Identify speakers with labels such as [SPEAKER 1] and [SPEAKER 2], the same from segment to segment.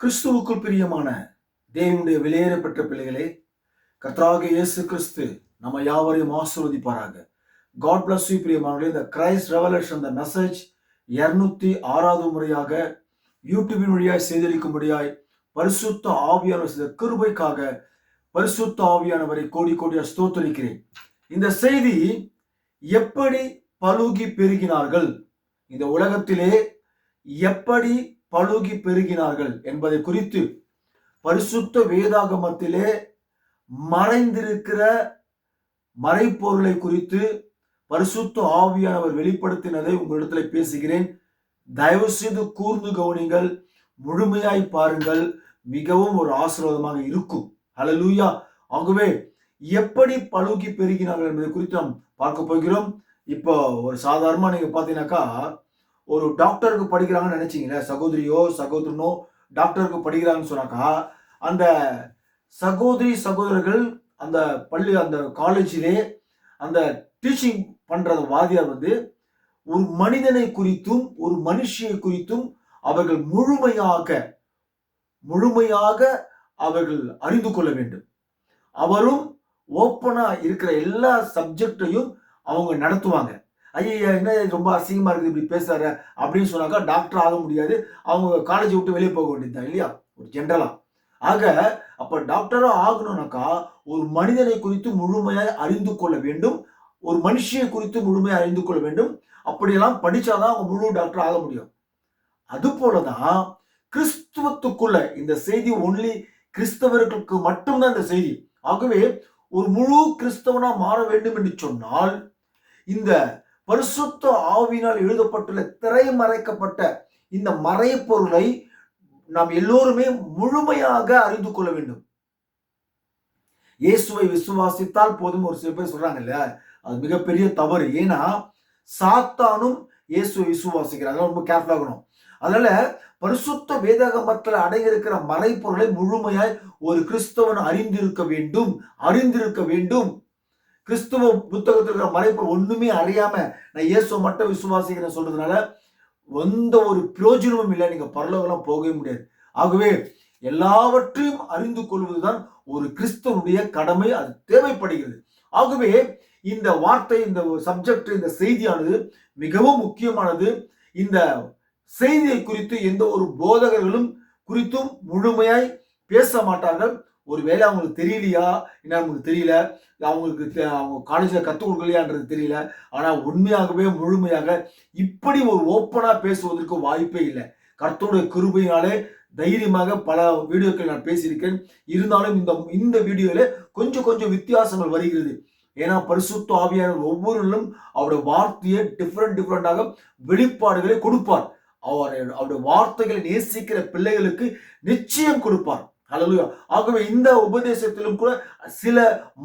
[SPEAKER 1] கிறிஸ்துவுக்குள் பிரியமான தேவனுடைய வெளியேறப்பட்ட பிள்ளைகளே, கர்த்தராகிய இயேசு கிறிஸ்து நம்ம யாவரையும் ஆசீர்வதிப்பாராக. காட் பிளஸ் யூ பிரியமானவர்களே. இந்த கிரைஸ்ட் ரெவலேஷன் த மெசேஜ் 206வது முறையாக யூடியூபின் வழியாய் செய்தளிக்கும்படியாய் பரிசுத்த ஆவியானவர் செய்த கிருபைக்காக பரிசுத்த ஆவியானவரை கோடி கோடியா ஸ்தோத்தரிக்கிறேன். இந்த செய்தி எப்படி பலுகி பெருகினார்கள், இந்த உலகத்திலே எப்படி பலுகி பெருகினார்கள் என்பதை குறித்து பரிசுத்த வேதாகமத்திலே மறைந்திருக்கிற மறைப்பொருளை குறித்து பரிசுத்த ஆவியானவர் வெளிப்படுத்தினதை உங்களிடத்தில் பேசுகிறேன். தயவு செய்து கூர்ந்து கவனிங்கள், முழுமையாய் பாருங்கள், மிகவும் ஒரு ஆசீர்வாதமாக இருக்கும். ஹல்லேலூயா. ஆகவே எப்படி பலுகி பெருகினார்கள் என்பதை குறித்து நாம் பார்க்க போகிறோம். இப்போ ஒரு சாதாரணமா நீங்க பாத்தீங்கன்னாக்கா, ஒரு டாக்டருக்கு படிக்கிறாங்கன்னு நினைச்சீங்களே, சகோதரியோ சகோதரனோ டாக்டருக்கு படிக்கிறாங்கன்னு சொன்னாக்கா, அந்த சகோதரி சகோதரர்கள் அந்த பள்ளி அந்த காலேஜிலே அந்த டீச்சிங் பண்ற வாதியார் ஒரு மனிதனை குறித்தும் ஒரு மனுஷியை குறித்தும் அவர்கள் முழுமையாக அவர்கள் அறிந்து கொள்ள வேண்டும். அவரும் ஓப்பனா இருக்கிற எல்லா சப்ஜெக்டையும் அவங்க நடத்துவாங்க. ஐயா என்ன ரொம்ப அசிங்கமா இருக்குது இப்படி பேசுறாரு அப்படின்னு சொன்னாக்கா டாக்டர் ஆக முடியாது, அவங்க காலேஜ் விட்டு வெளியே போக வேண்டியதுதான் இல்லையா, ஒரு ஜென்ரலா. ஆக அப்ப டாக்டரா ஆகணும்னாக்கா ஒரு மனிதனை குறித்து முழுமையாக அறிந்து கொள்ள வேண்டும், ஒரு மனுஷியை குறித்து முழுமையாக அறிந்து கொள்ள வேண்டும். அப்படியெல்லாம் படிச்சாதான் அவங்க முழு டாக்டர் ஆக முடியும். அது போலதான் கிறிஸ்துவத்துக்குள்ள இந்த செய்தி ஒன்லி கிறிஸ்தவர்களுக்கு மட்டும்தான் இந்த செய்தி. ஆகவே ஒரு முழு கிறிஸ்தவனா மாற வேண்டும் என்று சொன்னால் இந்த பரிசுத்த ஆவியினால் எழுதப்பட்டுள்ள திரைமறைக்கப்பட்ட இந்த மறைப்பொருளை நாம் எல்லோருமே முழுமையாக அறிந்து கொள்ள வேண்டும். இயேசுவை விசுவாசித்தால் போதும் ஒரு சில பேர் சொல்றாங்க இல்லையா, அது மிகப்பெரிய தவறு. ஏன்னா சாத்தானும் இயேசுவை விசுவாசிக்கிறாங்க, ரொம்ப கேர்ஃபுல்லா இருக்கணும். அதனால பரிசுத்த வேதாகமத்தில் அடங்கியிருக்கிற மறைப்பொருளை முழுமையாய் ஒரு கிறிஸ்தவன் அறிந்திருக்க வேண்டும். கிறிஸ்துவ புத்தகத்தில் இருக்கிற மறைப்பொருள் ஒண்ணுமே அறியாம நான் இயேசுவை மட்டும் விசுவாசிக்கிறேன் சொல்றதுனால எந்த ஒரு பிரயோஜனமும் இல்லை, நீங்க பரலோகம்லாம் போகவே முடியாது. ஆகவே எல்லாவற்றையும் அறிந்து கொள்வதுதான் ஒரு கிறிஸ்தவனுடைய கடமை, அது தேவைப்படுகிறது. ஆகவே இந்த வார்த்தை, இந்த சப்ஜெக்ட், இந்த செய்தியானது மிகவும் முக்கியமானது. இந்த செய்தியை குறித்து எந்த ஒரு போதகர்களும் குறித்தும் முழுமையாய் பேச மாட்டார்கள். ஒருவேளை அவங்களுக்கு தெரியலையா என்ன, அவங்களுக்கு தெரியல, அவங்க காலேஜில் கற்றுக் கொடுக்கலையான்றது தெரியல. ஆனால் உண்மையாகவே முழுமையாக இப்படி ஒரு ஓப்பனா பேசுவதற்கு வாய்ப்பே இல்லை. கர்த்தருடைய கிருபையினாலே தைரியமாக பல வீடியோக்கள் நான் பேசியிருக்கேன். இருந்தாலும் இந்த வீடியோல கொஞ்சம் வித்தியாசங்கள் வருகிறது. ஏன்னா பரிசுத்த ஆவியானவர் ஒவ்வொருவரும் அவருடைய வார்த்தையை டிஃப்ரெண்டாக வெளிப்பாடுகளை கொடுப்பார். அவருடைய வார்த்தைகளை நேசிக்கிற பிள்ளைகளுக்கு நிச்சயம் கொடுப்பார். ஹல்லேலூயா. ஆகவே இந்த உபதேசத்திலும் கூட சில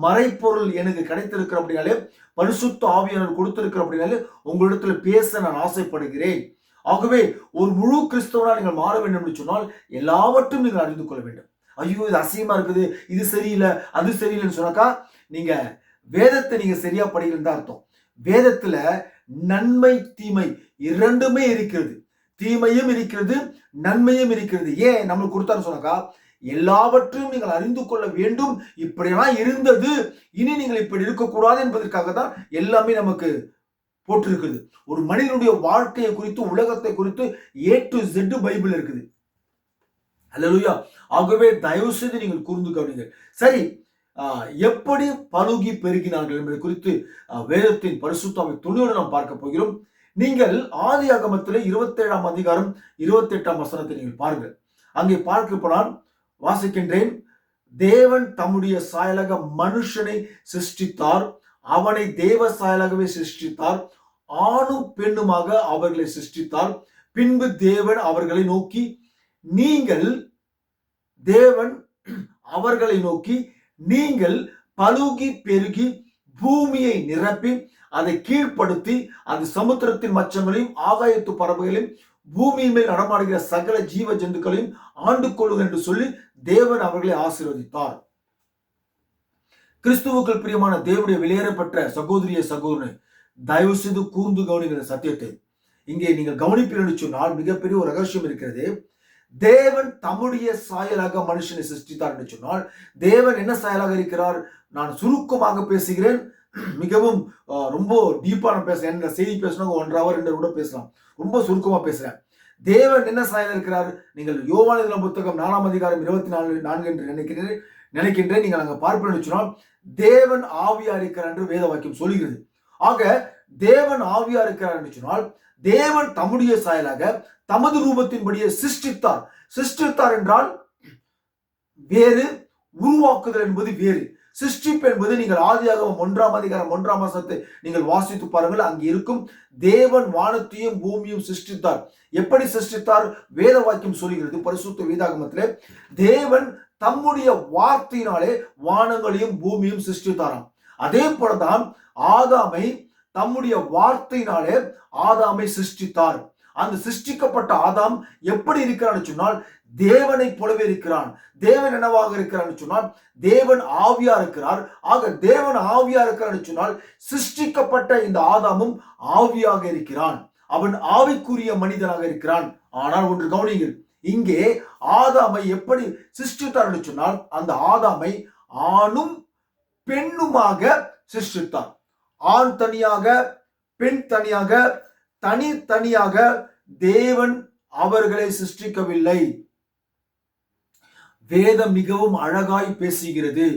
[SPEAKER 1] மறைப்பொருள் எனக்கு கிடைத்திருக்கிற அப்படின்னாலே, பரிசுத்த ஆவியானவர் கொடுத்திருக்கிற அப்படின்னாலே உங்களிடத்துல பேச நான் ஆசைப்படுகிறேன். ஆகவே ஒரு முழு கிறிஸ்தவனா நீங்கள் மாற வேண்டும் என்று சொன்னால் எல்லாவற்றையும் நீங்கள் அறிந்து கொள்ள வேண்டும். ஐயோ இது அசிங்கமா இருக்குது, இது சரியில்லை, அது சரியில்லைன்னு சொன்னாக்கா நீங்க வேதத்தை நீங்க சரியா படிக்கலன்னு தான் அர்த்தம். வேதத்துல நன்மை தீமை இரண்டுமே இருக்கிறது, தீமையும் இருக்கிறது, நன்மையும் இருக்கிறது. ஏன் நம்மளுக்கு கொடுத்தான்னு சொன்னாக்கா எல்லாவற்றையும் நீங்கள் அறிந்து கொள்ள வேண்டும். இப்படியெல்லாம் இருந்தது, இனி நீங்கள் இப்படி இருக்கக்கூடாது என்பதற்காக தான் எல்லாமே நமக்கு போட்டிருக்குது. ஒரு மனிதனுடைய வாழ்க்கையை குறித்து, உலகத்தை குறித்து A to Z பைபிள் இருக்குது. ஹல்லேலூயா. ஆகவே தயவு செய்து நீங்கள் கூர்ந்து கவனிங்க. சரி, எப்படி பலுகி பெருகினார்கள் என்பதை குறித்து வேதத்தின் பரிசுத்த துணியோடு நாம் பார்க்க போகிறோம். நீங்கள் ஆதியாகமத்திலே 27ஆம் அதிகாரம் 28ஆம் வசனத்தை நீங்கள் பாருங்கள். அங்கே பார்க்க போனால் வாசிக்கின்றேன். தேவன் தம்முடைய சாயலாக மனுஷனை சிருஷ்டித்தார், அவனை தேவ சாயலாகவே சிருஷ்டித்தார், ஆணும் பெண்ணுமாக அவர்களை சிருஷ்டித்தார். பின்பு தேவன் அவர்களை நோக்கி நீங்கள் பலுகி பெருகி பூமியை நிரப்பி அதை கீழ்ப்படுத்தி அது சமுத்திரத்தின் மச்சங்களையும் ஆகாயத்து பறவைகளையும் பூமியின் மேல் நடமாடுகிற சகல ஜீவ ஜந்துக்களையும் ஆண்டு கொள்ளுங்கள் என்று சொல்லி தேவன் அவர்களை ஆசீர்வதித்தார். கிறிஸ்துவுக்குள் பிரியமான தேவனுடைய வெளியேறப்பட்ட சகோதரனை தயவு செய்து கூர்ந்து கவனிக்கிற சத்தியத்தை இங்கே நீங்கள் கவனிப்பீர்கள் சொன்னால் மிகப்பெரிய ஒரு ரகசியம் இருக்கிறது. தேவன் தம்முடைய சாயலாக மனுஷனை சிருஷ்டித்தார் என்று சொன்னால் தேவன் என்ன சாயலாக இருக்கிறார்? நான் சுருக்கமாக பேசுகிறேன், மிகவும் ரொம்ப டீப்பா நான் பேசுறேன். என்ன செய்தி பேசணும் 1 hour 2 hour கூட பேசலாம், ரொம்ப சுருக்கமா பேசுறேன். தேவன் என்ன சாயலாக இருக்கிறார்? நீங்கள் யோவான் புத்தகம் 4 அதிகாரம் 24 என்று நினைக்கின்றேன். நீங்கள் அங்க பார்ப்பேன்னு சொன்னால் தேவன் ஆவியா இருக்கிறார் என்று வேத வாக்கியம் சொல்கிறது. ஆக தேவன் ஆவியா இருக்கிறார் என்று சொன்னால் தேவன் தம்முடைய சாயலாக தமது ரூபத்தின்படியே சிருஷ்டித்தார் என்றால் வேறு, உருவாக்குதல் என்பது வேறு. சிருஷ்டிப்பு என்பது நீங்கள் ஆதியாகமம் 1 அதிகாரம் 1 வசனத்தை நீங்கள் வாசித்து பாருங்கள், அங்கே இருக்கும் தேவன் வானத்தையும் பூமியும் சிருஷ்டித்தார். எப்படி சிருஷ்டித்தார்? வேத வாக்கியம் சொல்கிறது பரிசுத்த வேதாகமத்திலே தேவன் தம்முடைய வார்த்தையினாலே வானங்களையும் பூமியும் சிருஷ்டித்தாராம். அதே போலதான் ஆதாமை தம்முடைய வார்த்தையினாலே ஆதாமை சிருஷ்டித்தார். அந்த சிருஷ்டிக்கப்பட்ட ஆதாம் எப்படி இருக்கிறான்னு சொன்னால் தேவனை போலவே இருக்கிறான். தேவன் என்னவாக இருக்கிறான்னு சொன்னால் தேவன் ஆவியா இருக்கிறார். ஆக தேவன் ஆவியா இருக்கிறான்னு சொன்னால் சிருஷ்டிக்கப்பட்ட இந்த ஆதாமும் ஆவியாக இருக்கிறான். அவன் ஆவிக்குரிய மனிதனாக இருக்கிறான். ஆனால் ஒன்று கவனிங்கள், இங்கே ஆதாமை எப்படி சிருஷ்டித்தார் என்று சொன்னால் அந்த ஆதாமை ஆணும் பெண்ணுமாக சிருஷ்டித்தார். ஆண் தனியாக, பெண் தனியாக, தனித்தனியாக தேவன் அவர்களை சிருஷ்டிக்கவில்லை. வேதம் மிகவும் அழகாய் பேசுகிறது.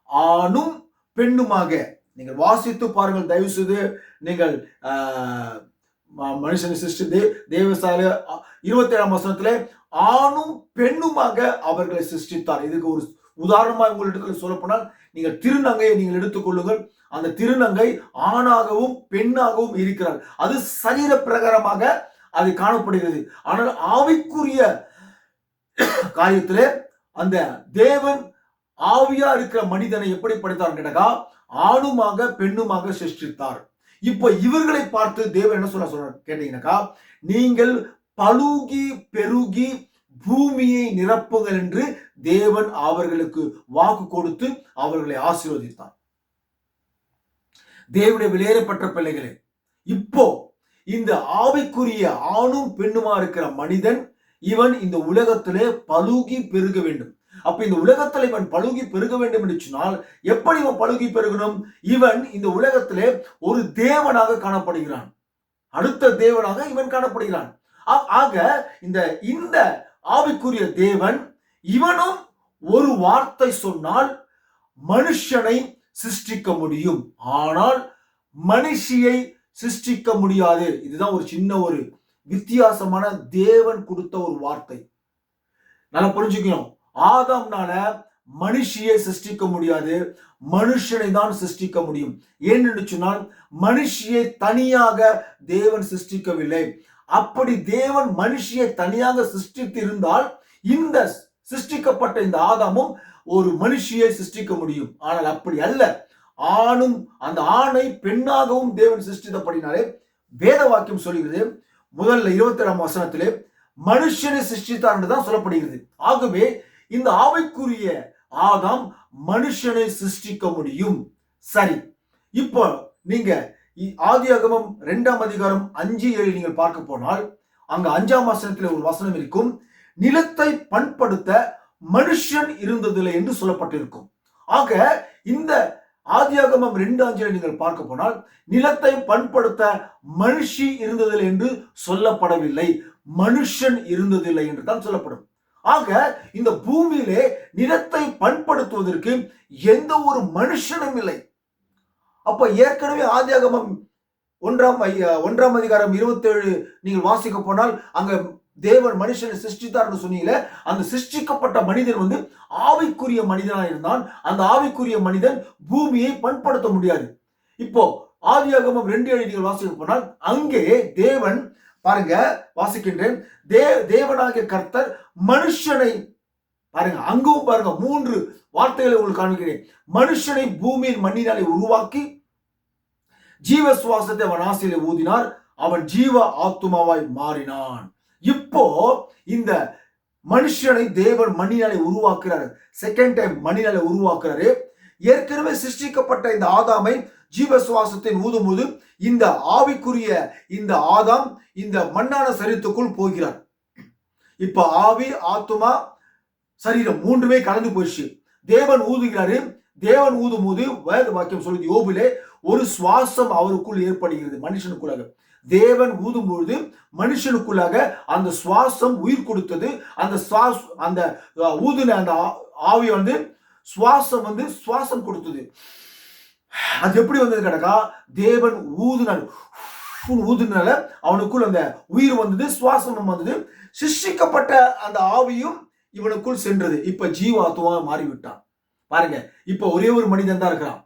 [SPEAKER 1] ஆணும் பெண்ணுமாக நீங்கள் வாசித்து பாருங்கள். தயவு செய்து நீங்கள் மனுஷனை சிருஷ்டி தேவசால 27 வசனத்திலே ஆணும் பெண்ணுமாக அவர்களை சிருஷ்டித்தார். இதுக்கு ஒரு உதாரணமாக உங்களுக்கு சொல்லப்போனால் நீங்கள் திருநங்கையை நீங்கள் எடுத்துக்கொள்ளுங்கள். அந்த திருநங்கை ஆணாகவும் பெண்ணாகவும் இருக்கிறார். அது சரீர பிரகாரமாக அது காணப்படுகிறது. ஆனால் ஆவிக்குரிய காரியத்திலே அந்த தேவன் ஆவியா இருக்கிற மனிதனை எப்படி படைத்தார் கேட்டா ஆணுமாக பெண்ணுமாக சிருஷ்டித்தார். இப்ப இவர்களை பார்த்து தேவன் என்ன சொல்ற கேட்டீங்கன்னாக்கா, நீங்கள் பலுகி பெருகி பூமியை நிரப்புங்கள் என்று தேவன் அவர்களுக்கு வாக்கு கொடுத்து அவர்களை ஆசீர்வதித்தார். தேவனுடைய வெளியேறப்பட்ட பிள்ளைகளே, இப்போ இந்த ஆவிக்குரிய ஆணும் பெண்ணுமா இருக்கிற மனிதன் இவன் இந்த உலகத்திலே பலுகி பெருக வேண்டும். அப்ப இந்த உலகத்தில் இவன் பலுகி பெருக வேண்டும் என்று சொன்னால் எப்படி இவன் பலுகி பெருகணும்? இவன் இந்த உலகத்திலே ஒரு தேவனாக காணப்படுகிறான், அடுத்த தேவனாக இவன் காணப்படுகிறான். ஆக இந்த ஆவிக்குரிய தேவன் இவனும் ஒரு வார்த்தை சொன்னால் மனுஷனை சிருஷ்டிக்க முடியும், ஆனால் மனுஷியை சிருஷ்டிக்க முடியாது. இதுதான் ஒரு சின்ன ஒரு வித்தியாசமான தேவன் கொடுத்த ஒரு வார்த்தை. நல்லா புரிஞ்சுக்கணும். ஆதாம்னால மனுஷியை சிருஷ்டிக்க முடியாது, மனுஷனை தான் சிருஷ்டிக்க முடியும். ஏன்னு சொன்னால் மனுஷியை தனியாக தேவன் சிருஷ்டிக்கவில்லை. அப்படி தேவன் மனுஷியை தனியாக சிருஷ்டித்து இருந்தால் இந்த சிருஷ்டிக்கப்பட்ட இந்த ஆதாமும் ஒரு மனுஷியை சிருஷ்டிக்க முடியும். ஆனால் அப்படி அல்ல. ஆணும் அந்த ஆணை பெண்ணாகவும் தேவன் சிருஷ்டித்தபடினாலே வேத வாக்கியம் சொல்கிறது முதல்ல 27 வசனத்திலே மனுஷனை சிருஷ்டித்தார் என்று தான் சொல்லப்படுகிறது. ஆகவே இந்த ஆவிக்குரிய ஆதாம் மனுஷனை சிருஷ்டிக்க முடியும். சரி, இப்போ நீங்க ஆதியாகமம் 2 அதிகாரம் 5-7 நீங்கள் பார்க்க போனால் அங்க 5ஆம் வசனத்தில் ஒரு வசனம் இருக்கும், நிலத்தை பண்படுத்த மனுஷன் இருந்ததில்லை என்று சொல்லப்பட்டிருக்கும். ஆக இந்த ஆதியாகமம் 2:5 நீங்கள் பார்க்க போனால் நிலத்தை பண்படுத்த மனுஷி இருந்ததில்லை என்று சொல்லப்படவில்லை, மனுஷன் இருந்ததில்லை என்று தான் சொல்லப்படும். ஆக இந்த பூமியிலே நிலத்தை பண்படுத்துவதற்கு எந்த ஒரு மனுஷனும் இல்லை. அப்ப ஏற்கனவே ஆதியாகமம் 1 அதிகாரம் 27 நீங்கள் வாசிக்க போனால் அங்க தேவன் மனுஷனை சிருஷ்டித்தார் சொன்னீங்களே, அந்த சிருஷ்டிக்கப்பட்ட மனிதன் ஆவிக்குரிய மனிதனாக இருந்தான். அந்த ஆவிக்குரிய மனிதன் பூமியை பண்படுத்த முடியாது. இப்போ ஆதியாகமம் 2:7 நீங்கள் வாசிக்க போனால் அங்கே தேவன் பாருங்க, வாசிக்கின்றேன், தேவனாகிய கர்த்தர் மனுஷனை பாருங்க, அங்கும் பாருங்க 3 வார்த்தைகளை உங்களுக்கு காண்பிக்கிறேன். மனுஷனை பூமியின் மண்ணினாலே உருவாக்கி ஜீவ சுவாசத்தை அவன் ஆசையிலே ஊதினார், அவன் ஜீவ ஆத்துமாவாய் மாறினான். இப்போ இந்த மனுஷனை தேவன் மண்ணினாலே உருவாக்குறாரு, செகண்ட் டைம் மண்ணினாலே உருவாக்குறாரு. ஏற்கனவே சிருஷ்டிக்கப்பட்ட இந்த ஆதாமை ஜீவ சுவாசத்தை ஊதும் போது இந்த ஆவிக்குரிய இந்த ஆதாம் இந்த மண்ணான சரீரத்துக்குள் போகிறார். இப்ப ஆவி, ஆத்துமா, சரீரம் மூன்றுமே கலந்து போயிடுச்சு. தேவன் ஊதுகிறாரு. தேவன் ஊதும் போது வேத வாக்கியம் சொல்லுது யோபிலே ஒரு சுவாசம் அவருக்குள் ஏற்படுகிறது மனுஷனுக்குள்ளாக. தேவன் ஊதும் பொழுது மனுஷனுக்குள்ளாக அந்த சுவாசம் உயிர் கொடுத்தது. அந்த ஊதுன அந்த ஆவி வந்து சுவாசம் கொடுத்தது. அது எப்படி வந்தது கிடக்கா? தேவன் ஊதுனால அவனுக்குள் அந்த உயிர் வந்தது, சுவாசமும் வந்தது. சிருஷ்டிக்கப்பட்ட அந்த ஆவியும் இவனுக்குள் சென்றது. இப்ப ஜீவாத்மா மாறிவிட்டான். பாருங்க, இப்ப ஒரே ஒரு மனிதன் தான் இருக்கிறான்.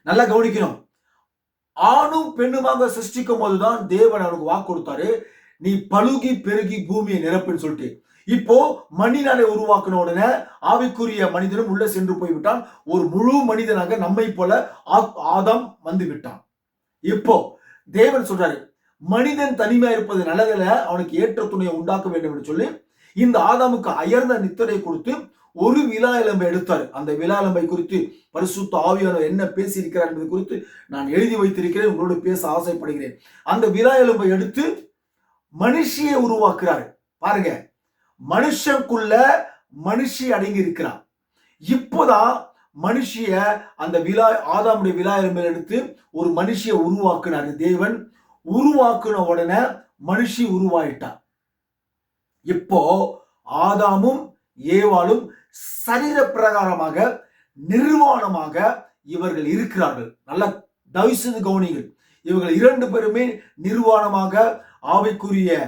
[SPEAKER 1] நல்லா கவனிக்கணும். ஆணும் பெண்ணுமாக சிருஷ்டிக்கும் போதுதான் தேவன் அவனுக்கு வாக்கு கொடுத்தாரு, நீ பழுகி பெருகி பூமியை நிரப்புன்னு சொல்லிட்டு. இப்போ மண்ணினாலே உருவாக்கின உடனே ஆவிக்குரிய மனிதனும் உள்ள சென்று போய்விட்டான். ஒரு முழு மனிதனாக நம்மை போல ஆதாம் வந்து விட்டான். இப்போ தேவன் சொல்றாரு, மனிதன் தனிமையா இருப்பது நல்லதில்ல, அவனுக்கு ஏற்ற துணையை உண்டாக்க வேண்டும் என்று சொல்லி இந்த ஆதாமுக்கு அயர்ந்த நித்திரை கொடுத்து ஒரு விலா எலும்பை எடுத்தார். அந்த விலா எலும்பை குறித்து பரிசுத்த ஆவியானவர் என்ன பேசி இருக்கிறார் என்பது குறித்து நான் எழுதி வைத்திருக்கிறேன், உங்களோடு பேச ஆசைப்படுகிறேன். அந்த விலா எலும்பை எடுத்து மனுஷியை உருவாக்குறாரு. பாருங்க, மனுஷனுக்குள்ள மனுஷி அடங்கி இருக்கிறார். இப்போதான் மனுஷிய அந்த ஆதாமுடைய விலா எலும்பை எடுத்து ஒரு மனுஷியை உருவாக்குனாரு தேவன். உருவாக்குன உடனே மனுஷி உருவாயிட்டார். இப்போ ஆதாமும் ஏவாளும் சரீர பிரகாரமாக நிர்வாணமாக இவர்கள் இருக்கிறார்கள். நல்ல தயவுசெய்து கவனிங்கள். இவர்கள் இரண்டு பேருமே நிர்வாணமாக ஆவிக்குரிய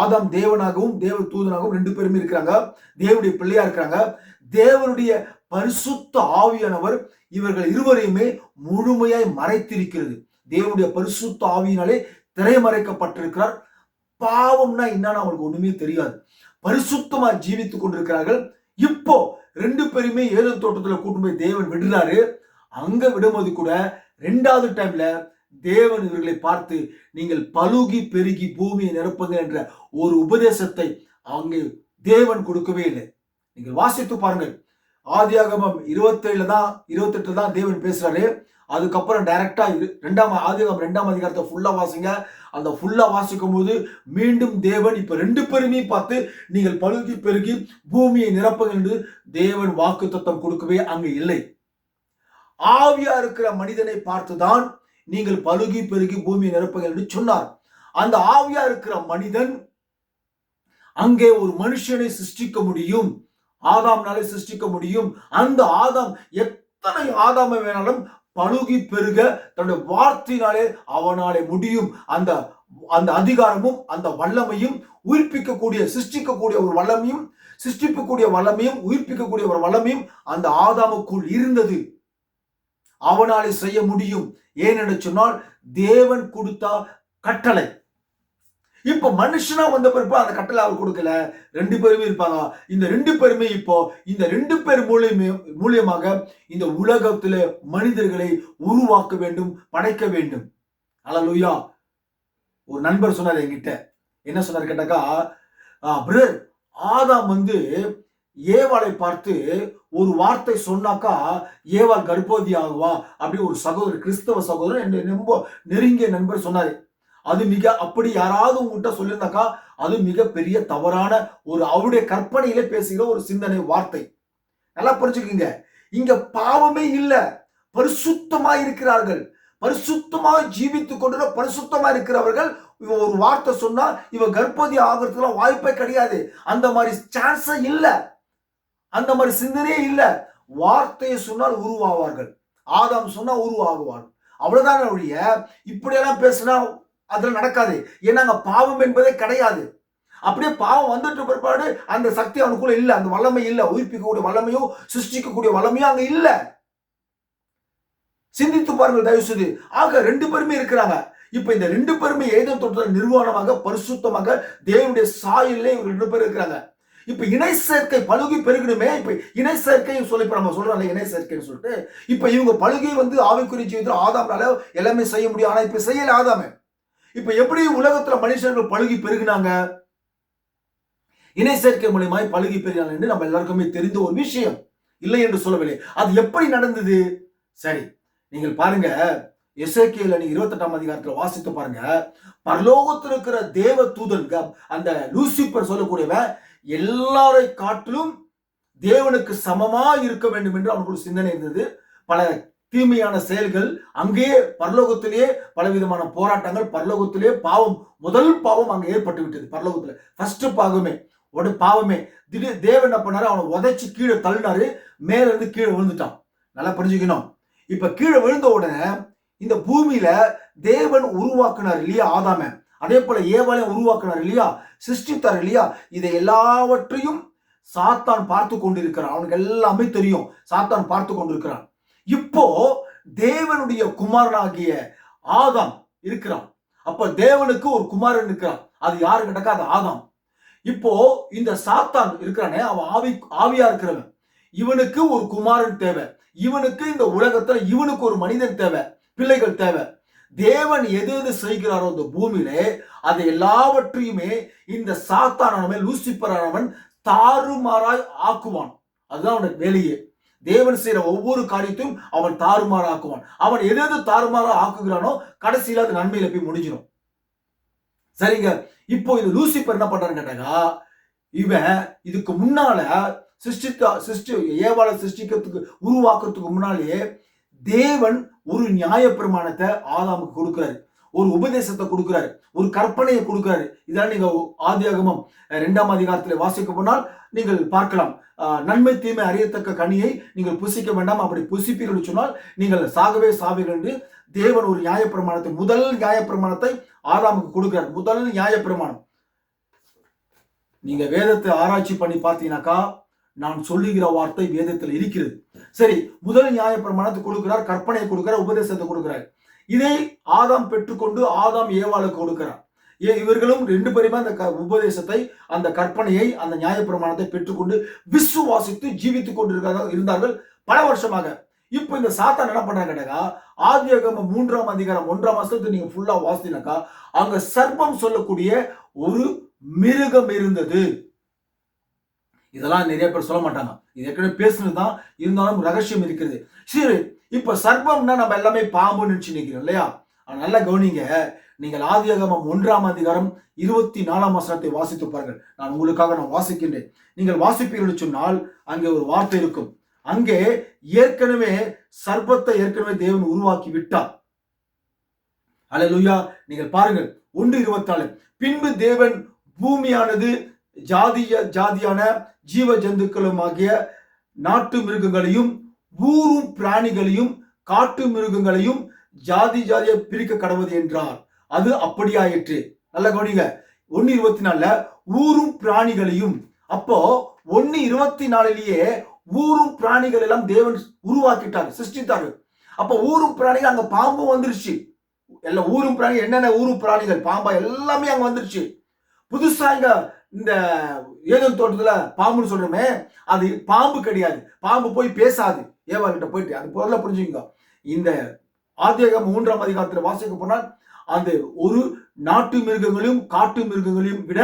[SPEAKER 1] ஆதாம் தேவனாகவும் தேவ தூதனாகவும் ரெண்டு பேருமே இருக்கிறாங்க. தேவனுடைய பிள்ளையா இருக்கிறாங்க. தேவனுடைய பரிசுத்த ஆவியானவர் இவர்கள் இருவரையுமே முழுமையாய் மறைத்திருக்கிறது. தேவனுடைய பரிசுத்த ஆவியினாலே திரைமறைக்கப்பட்டிருக்கிறார். பாவம்னா என்னன்னு அவங்களுக்கு ஒண்ணுமே தெரியாது. பரிசுத்தமா ஜீவித்துக் கொண்டிருக்கிறார்கள். இப்போ ரெண்டு பேருமே ஏதேன் தோட்டத்துல கூட்டு போய் தேவன் விடுறாரு. அங்க விடும்போது கூட ரெண்டாவது டைம்ல தேவன் இவர்களை பார்த்து நீங்கள் பழுகி பெருகி பூமியை நிரப்புங்க என்ற ஒரு உபதேசத்தை அங்கே தேவன் கொடுக்கவே இல்லை. நீங்கள் வாசித்து பாருங்கள். ஆதியாகமம் 28 தான் தேவன் பேசுறாரு. அதுக்கப்புறம் டைரக்டா ஆதியாகமம் 2ஆம் அதிகாரத்தை ஃபுல்லா வாசிங்க. அந்த ஃபுல்லா வாசிக்கும் போது மீண்டும் தேவன் இப்ப ரெண்டு பேருமே பார்த்து நீங்கள் பழுகி பெருகி பூமியை நிரப்புங்க என்று தேவன் வாக்குத்தத்தம் கொடுக்கவே அங்கு இல்லை. ஆவியா இருக்கிற மனிதனை பார்த்துதான் நீங்கள் பழுகி பெருகி பூமியை நிரப்புங்க என்று சொன்னார். அந்த ஆவியா இருக்கிற மனிதன் அங்கே ஒரு மனுஷனை சிருஷ்டிக்க முடியும், ஆதாம்னாலே சிருஷ்டிக்க முடியும். அந்த ஆதாம் எத்தனை ஆதாமை வேணாலும் பழுகி பெருக தன்னுடைய வார்த்தையினாலே அவனாலே முடியும். அந்த அந்த அதிகாரமும் அந்த வல்லமையும் உயிர்ப்பிக்கக்கூடிய சிருஷ்டிக்கக்கூடிய ஒரு வல்லமையும் சிருஷ்டிக்கக்கூடிய வல்லமையும் உயிர்ப்பிக்கக்கூடிய ஒரு வல்லமையும் அந்த ஆதாமுக்குள் இருந்தது. அவனாலே செய்ய முடியும். ஏனென்று சொன்னால் தேவன் கொடுத்த கட்டளை. இப்ப மனுஷனா வந்த பிறப்பு அந்த கட்டளை அவர் கொடுக்கல. ரெண்டு பேருமே இருப்பாங்க. இந்த ரெண்டு பேருமே இப்போ இந்த ரெண்டு பேர் மூலியமாக இந்த உலகத்துல மனிதர்களை உருவாக்க வேண்டும், படைக்க வேண்டும். அல்லேலூயா. ஒரு நண்பர் சொன்னார் என்கிட்ட, என்ன சொன்னார் கேட்டாக்கா, பிரதர், ஆதாம் வந்து ஏவாளை பார்த்து ஒரு வார்த்தை சொன்னாக்கா ஏவாள் கர்ப்பவதி ஆகுவா அப்படி ஒரு சகோதரர், கிறிஸ்தவ சகோதரர், ரொம்ப நெருங்கிய நண்பர் சொன்னாரு. அது அப்படி யாராவது உங்ககிட்ட சொல்லியிருந்தாக்கா அது மிக பெரிய தவறான ஒரு அவருடைய கற்பனையிலே பேசுகிற ஒரு சிந்தனை வார்த்தை. நல்லா புரிஞ்சுக்குங்க. இங்க பாவமே இல்ல, பரிசுத்தமா இருக்கிறார்கள். பரிசுத்தமாக ஜீவித்துக் கொண்டு பரிசுத்தமா இருக்கிறவர்கள் இவ ஒரு வார்த்தை சொன்னா இவ கர்ப்பவதி ஆகிறதுலாம் வாய்ப்பே கிடையாது. அந்த மாதிரி சான்ஸே இல்ல, அந்த மாதிரி சிந்தனையே இல்ல. வார்த்தையை சொன்னால் உருவாவார்கள். ஆதாம் சொன்னா உருவாகுவார்கள். அவ்வளவுதான் ஒழிய இப்படியெல்லாம் பேசினா அதுல நடக்காது. ஏன்னா அங்க பாவம் என்பதே கிடையாது. அப்படியே பாவம் வந்துட்டு பிற்பாடு அந்த சக்தி அவனுக்குள்ள இல்ல, அந்த வல்லமை இல்ல, உயிர்ப்பிக்கக்கூடிய வல்லமையோ சிருஷ்டிக்கக்கூடிய வல்லமையோ அங்க இல்ல. சிந்தித்து பாருங்கள் தயவு செய்து. ஆக ரெண்டு பேருமே இருக்கிறாங்க. இப்ப இந்த ரெண்டு பேருமே ஏதேன் தோட்டத்தில் நிர்வாணமாக பரிசுத்தமாக தேவனுடைய சாயலிலே இவங்க ரெண்டு பேரும் இருக்கிறாங்க. இப்ப இணை சேர்க்கை பழுகி பெருகணுமே. இப்ப இணை சேர்க்கை சொல்லி இப்ப நம்ம சொல்றோம் இணை சேர்க்கைன்னு சொல்லிட்டு, இப்ப இவங்க பழுகி வந்து ஆவிக்குரிய ஜீவிதத்தில் ஆதாம்னால எல்லாமே செய்ய முடியும். ஆனா இப்ப செய்யல ஆதாமே. இப்ப எப்படி உலகத்துல மனுஷர்கள் பழுகி பெருகினாங்க? இணை சேர்க்கை மூலியமாய் பழுகி பெருகினாங்க என்று நம்ம எல்லாருக்குமே தெரிந்த ஒரு விஷயம், இல்லை என்று சொல்லவில்லை. அது எப்படி நடந்தது? சரி, நீங்கள் பாருங்க, எசேக்கியேல் நீங்க 28ஆம் அதிகாரத்துல வாசித்து பாருங்க. பரலோகத்தில் இருக்கிற தேவ தூதன் அந்த லூசிபர் சொல்லக்கூடியவன் எல்லாரை காட்டிலும் தேவனுக்கு சமமா இருக்க வேண்டும் என்று அவனுக்கு சிந்தனை இருந்தது. பல தீமையான செயல்கள் அங்கேயே பரலோகத்திலேயே பலவிதமான போராட்டங்கள், பரலோகத்திலேயே பாவம், முதல் பாவம் அங்க ஏற்பட்டு விட்டது. பரலோகத்துல ஃபர்ஸ்ட் பாவமே திடீர் தேவன் என்ன பண்ணாரு, அவனை உதைச்சு கீழே தள்ளினாரு. மேல இருந்து கீழே விழுந்துட்டான். நல்லா புரிஞ்சுக்கணும். இப்ப கீழே விழுந்த உடனே இந்த பூமியில தேவன் உருவாக்குனார் இல்லையா ஆதாம, அதே போல ஏவாளையும் உருவாக்குனார் இல்லையா, சிருஷ்டித்தார் இல்லையா. இதை எல்லாவற்றையும் சாத்தான் பார்த்து கொண்டிருக்கிறான். அவனுக்கு எல்லாமே தெரியும், சாத்தான் பார்த்து கொண்டிருக்கிறான். இப்போ தேவனுடைய குமாரனாகிய ஆதாம் இருக்கிறான். அப்ப தேவனுக்கு ஒரு குமாரன் இருக்கிறான். அது யாரு கிட்டக்கா, அது ஆதாம். இப்போ இந்த சாத்தான் இருக்கிறானே, அவன் ஆவியா இருக்கிறவன். இவனுக்கு ஒரு குமாரன் தேவை. இவனுக்கு இந்த உலகத்துல இவனுக்கு ஒரு மனிதன் தேவை, பிள்ளைகள் தேவை. தேவன் எது எது செய்கிறாரோ இந்த பூமியிலே அதை எல்லாவற்றையுமே இந்த சாத்தானவன், லூசிபரானவன் தாறுமாறாய் ஆக்குவான். அதுதான் அவனுக்கு வேலையே. தேவன் செய்யற ஒவ்வொரு காரியத்தையும் அவன் தாறுமாற ஆக்குவான். அவன் எது எது தாறுமாற ஆக்குகிறானோ கடைசியில அது நன்மையில போய் முடிஞ்சிடும். சரிங்க. இப்போ இது லூசிபர் என்ன பண்றான்னு கேட்டாங்க, இவன் இதுக்கு முன்னால ஏவாளை சிருஷ்டிக்கிறதுக்கு உருவாக்குறதுக்கு முன்னாலேயே தேவன் ஒரு நியாய பிரமாணத்தை ஆதாமுக்கு கொடுக்கிறாரு, ஒரு உபதேசத்தை கொடுக்கிறாரு, ஒரு கற்பனையை கொடுக்கிறாரு. இதான் நீங்க ஆதியாகமம் 2ஆம் அதிகாரத்தில் வாசிக்க போனால் நீங்கள் பார்க்கலாம். நன்மை தீமை அறியத்தக்க கனியை நீங்கள் புசிக்க வேண்டாம், அப்படி புசிப்பீர்கள் சொன்னால் நீங்கள் சாகவே சாவீர்கள் என்று தேவன் ஒரு நியாயப்பிரமாணத்தை, முதல் நியாயப்பிரமாணத்தை ஆதாமுக்கு கொடுக்கிறார். முதல் நியாயப்பிரமாணம். நீங்க வேதத்தை ஆராய்ச்சி பண்ணி பார்த்தீங்கன்னாக்கா நான் சொல்லுகிற வார்த்தை வேதத்தில் இருக்கிறது. சரி, முதல் நியாயப்பிரமாணத்தை கொடுக்கிறார், கற்பனையை கொடுக்கிறார், உபதேசத்தை கொடுக்கிறார். இதை ஆதாம் பெற்றுக்கொண்டு ஆதாம் ஏவாளுக்கு கொடுக்கிறார். இவர்களும் 2 பேருமே அந்த உபதேசத்தை, அந்த கற்பனையை, அந்த நியாயப்பிரமாணத்தை பெற்றுக்கொண்டு விசுவாசித்து ஜீவித்துக் இருந்தார்கள் பல வருஷமாக. இப்போ இந்த சாத்தான் என்ன பண்றாங்க கேட்டாக்கா, ஆதியாகமம் 3ஆம் அதிகாரம் 1ஆம் வசனத்தை நீங்க ஃபுல்லா வாசினாக்கா அங்க சர்ப்பம் சொல்லக்கூடிய ஒரு மிருகம் இருந்தது. இதெல்லாம் நிறைய பேர் சொல்ல மாட்டாங்க, இது ஏற்கனவே பேசுனதுதான், இருந்தாலும் ரகசியம் இருக்கிறது. சரி, இப்ப சர்ப்பம்னா நம்ம எல்லாமே பாம்புன்னு நினைச்சு நிக்கிறோம் இல்லையா. நல்லா கவனிங்க. நீங்கள் ஆதியாகமம் 1ஆம் அதிகாரம் 24ஆம் வசனத்தை வாசித்து பாருங்கள். நான் உங்களுக்காக வாசிக்கின்றேன். நீங்கள் வாசிப்பீர்கள் சொன்னால் அங்கே ஒரு வார்த்தை இருக்கும். அங்கே ஏற்கனவே சர்ப்பத்தை ஏற்கனவே தேவன் உருவாக்கி விட்டார். அல்லேலூயா. நீங்கள் பாருங்கள் 1:24. பின்பு தேவன் பூமியானது ஜாதியான ஜீவ ஜந்துக்களும் ஆகிய நாட்டு மிருகங்களையும் ஊரும் பிராணிகளையும் காட்டு மிருகங்களையும் ஜாதியா பிரிக்க கடவுது என்றார். அது அப்படியாயிற்று. நல்ல கவனிங்க. 1:24 ஊரும் பிராணிகளையும். அப்போ 1:24 ஊரும் பிராணிகள் எல்லாம் தேவன் உருவாக்கிட்டாரு, சிருஷ்டித்தாரு. அப்ப ஊரும் பிராணிகள், அங்க பாம்பு வந்துருச்சு. எல்லாம் ஊரும் பிராணி, என்னென்ன ஊரும் பிராணிகள், பாம்பா எல்லாமே அங்க வந்துருச்சு. புதுசா இங்க இந்த ஏதேன் தோட்டத்துல பாம்புன்னு சொல்றோமே, அது பாம்பு கிடையாது. பாம்பு போய் பேசாது. ஏவாள் கிட்ட போயிட்டு அது பொருளை புரிஞ்சுங்க. இந்த ஆதியாகமம் 3ஆம் அதிகாரத்தில் வாசிக்க போனால் அந்த ஒரு நாட்டு மிருகங்களையும் காட்டு மிருகங்களையும் விட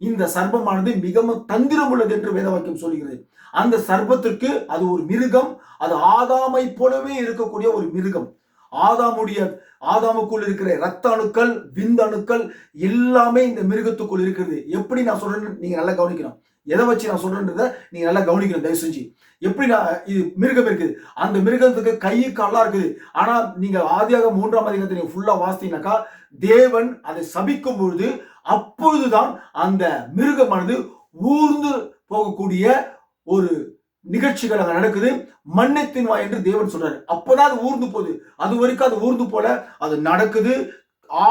[SPEAKER 1] இந்த சர்ப்பமானது மிகவும் தந்திரம் உள்ளது என்று வேதவாக்கியம் சொல்கிறது. அந்த சர்ப்பத்திற்கு அது ஒரு மிருகம், அது ஆதாமை போலவே இருக்கக்கூடிய ஒரு மிருகம். ஆதாமுக்குள் இருக்கிற இரத்த அணுக்கள், விந்தணுக்கள் எல்லாமே இந்த மிருகத்துக்குள் இருக்கிறது. எப்படி நான் சொல்றேன்னு நீங்க நல்லா கவனிக்கணும். எதை வச்சு நான் சொல்றேன்றத நீங்க நல்லா கவனிக்கணும் தயவு செஞ்சு. எப்படி இது மிருகம் இருக்குது, அந்த மிருகத்துக்கு கை காலா இருக்குது. ஆனா நீங்க ஆதியாகமம் 3ஆம் அதிகாரத்தை நீங்க ஃபுல்லா வாசித்தீங்கன்னாக்கா தேவன் அதை சபிக்கும் பொழுது அப்பொழுதுதான் அந்த மிருகமானது ஊர்ந்து போகக்கூடிய ஒரு நிகழ்ச்சிகள் அங்க நடக்குது. மண்ணை தின்வா என்று தேவன் சொல்றாரு. அப்பதான் அது ஊர்ந்து போகுது. அது வரைக்கும் அது ஊர்ந்து போல அது நடக்குது.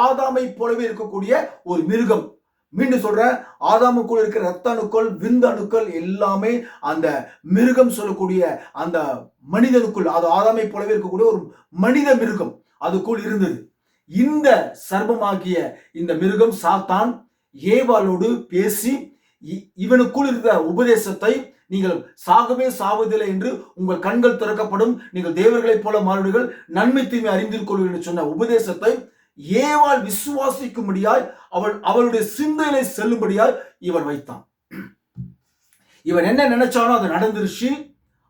[SPEAKER 1] ஆதாமை போலவே இருக்கக்கூடிய ஒரு மிருகம். மீண்டும் சொல்றேன், ஆதாமுக்குள் இருக்கிற ரத்த அணுக்கள், விந்தணுக்கள் எல்லாமே அந்த மிருகம் சொல்லக்கூடிய அந்த மனிதனுக்குள், அது ஆதாமை போலவே இருக்கக்கூடிய ஒரு மனித மிருகம் அதுக்குள் இருந்தது. இந்த சர்ப்பமாகிய இந்த மிருகம் சாத்தான் ஏவாளோடு பேசி இவனுக்குள் இருந்த உபதேசத்தை, நீங்கள் சாகவே சாவதில்லை என்று உங்கள் கண்கள் திறக்கப்படும், நீங்கள் தேவர்களைப் போல மாறுவீர்கள், நன்மை தீமை அறிந்திருக்கொள்வீர்கள் என்று சொன்ன உபதேசத்தை ஏவாள் விசுவாசிக்கும்படியாய் அவளுடைய சிந்தையிலே செல்லும்படியாய் இவன் வைத்தான். இவன் என்ன நினைச்சானோ அது நடந்துருச்சு.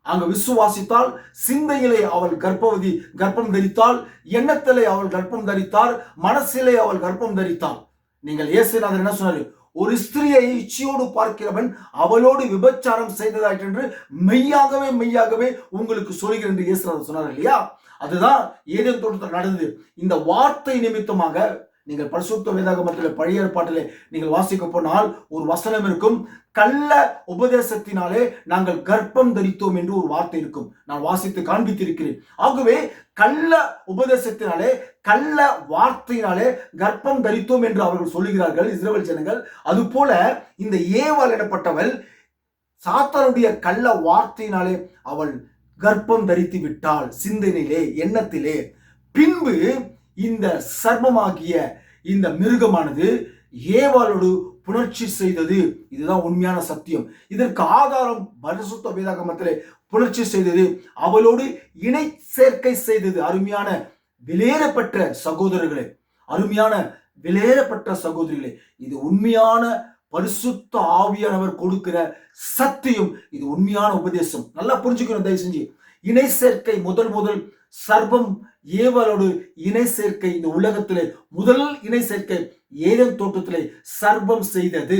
[SPEAKER 1] அங்க விசுவாசித்தால், சிந்தையிலே அவள் கர்ப்பம் தரித்தாள், எண்ணத்திலே அவள் கர்ப்பம் தரித்தாள், மனசிலே அவள் கர்ப்பம் தரித்தாள். நீங்கள் இயேசுநாதர் என்ன சொன்னாரு? ஒரு ஸ்திரியை இச்சையோடு பார்க்கிறவன் அவளோடு விபச்சாரம் செய்ததாயிற்று என்று மெய்யாகவே மெய்யாகவே உங்களுக்கு சொல்கிறேன் என்று இயேசுநாதர் சொன்னார் இல்லையா? அதுதான் ஏதேன் தோட்டத்தில் நடந்தது. இந்த வார்த்தை நிமித்தமாக நீங்கள் பரிசுத்த வேதாகமத்தில் பழைய ஏற்பாட்டிலே நீங்கள் வாசிக்க போனால் ஒரு வசனம் இருக்கும். கள்ள உபதேசத்தினாலே நாங்கள் கர்ப்பம் தரித்தோம் என்று ஒரு வார்த்தை இருக்கும். நான் வாசித்து காண்பித்திருக்கிறேன். ஆகவே கள்ள உபதேசத்தினாலே, கள்ள வார்த்தையினாலே கர்ப்பம் தரித்தோம் என்று அவர்கள் சொல்லுகிறார்கள் இஸ்ரவேல் ஜனங்கள். அது போல இந்த ஏவாள் எனப்பட்டவள் சாத்தானுடைய கள்ள வார்த்தையினாலே அவள் கர்ப்பம் தரித்து விட்டாள், சிந்தனையிலே, எண்ணத்திலே. பின்பு இந்த சர்மமாகிய இந்த மிருகமானது ஏவாளோடு புணர்ச்சி செய்தது. இதுதான் உண்மையான சத்தியம். இதற்கு ஆதாரம் பரிசுத்த வேதாகமத்திலே புணர்ச்சி செய்தது, அவளோடு இணை சேர்க்கை செய்தது. அருமையான விலையேறப்பட்ட சகோதரர்களே, அருமையான விலையேறப்பட்ட சகோதரிகளே, இது உண்மையான பரிசுத்த ஆவியானவர் கொடுக்கிற சத்தியம். இது உண்மையான உபதேசம். நல்லா புரிஞ்சுக்கணும் தயவு செஞ்சு. இணை சேர்க்கை முதல் சர்வம் ஏவாளோடு இணை சேர்க்கை இந்த உலகத்திலே முதல் இணை சேர்க்கை ஏதேன் தோட்டத்திலே சர்வம் செய்தது.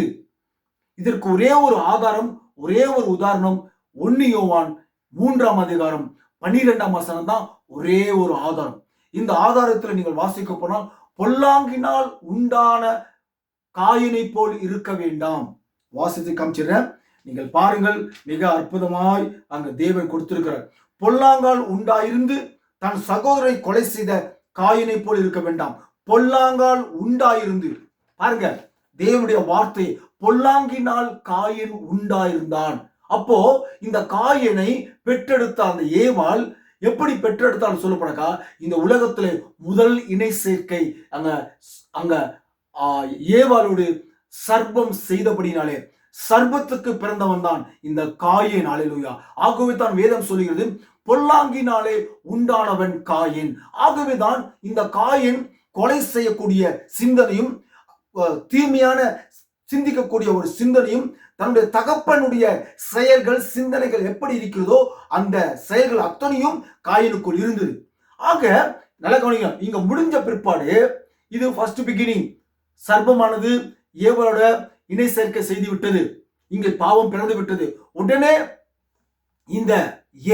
[SPEAKER 1] இதற்கு ஒரே ஒரு ஆதாரம், ஒரே ஒரு உதாரணம் 1 யோவான் 3ஆம் அதிகாரம் 12ஆம் வசனம் தான் ஒரே ஒரு ஆதாரம். இந்த ஆதாரத்தில் நீங்கள் வாசிக்க போனால், பொல்லாங்கினால் உண்டான காயினை போல் இருக்க வேண்டாம். வாசித்து காமிச்சிடுறேன், நீங்கள் பாருங்கள். மிக அற்புதமாய் அங்க தேவன் கொடுத்திருக்கிறார். பொல்லாங்கால் உண்டாயிருந்து தன் சகோதரரை கொலை செய்த காயினை போல் இருக்க வேண்டாம். பொல்லாங்கால் உண்டாயிருந்து, பாருங்க தேவனுடைய வார்த்தை, பொல்லாங்கினால் காயின் உண்டாயிருந்தான். அப்போ இந்த காயினை பெற்றெடுத்த அந்த ஏவாள் எப்படி பெற்றெடுத்தால் சொல்லப்படக்கா, இந்த உலகத்திலே முதல் இணை சேர்க்கை அங்க ஏவாளோடு சர்ப்பம் செய்தபடினாலே சர்ப்பத்துக்கு பிறந்தவன் தான் இந்த காயின். அல்லேலூயா. ஆகவே தான் வேதம் சொல்லுகிறது, பொல்லாங்கினாலே உண்டானவன் காயின். ஆகவேதான் இந்த காயின் கொலை செய்யக்கூடிய சிந்தனையும், தீமையான சிந்திக்கக்கூடிய ஒரு சிந்தனையும், தன்னுடைய தகப்பனுடைய செயல்கள் சிந்தனைகள் எப்படி இருக்கிறதோ அந்த செயல்கள் அத்தனையும் காயினுக்குள் இருந்தது. ஆக நல்ல கவனிங்க, இங்க முடிஞ்ச பிற்பாடு இது ஃபர்ஸ்ட் பிகினிங். சர்ப்பமானது ஏவாளோட இணை சேர்க்கை செய்து விட்டது, இங்கே பாவம் பிறந்து விட்டது. உடனே இந்த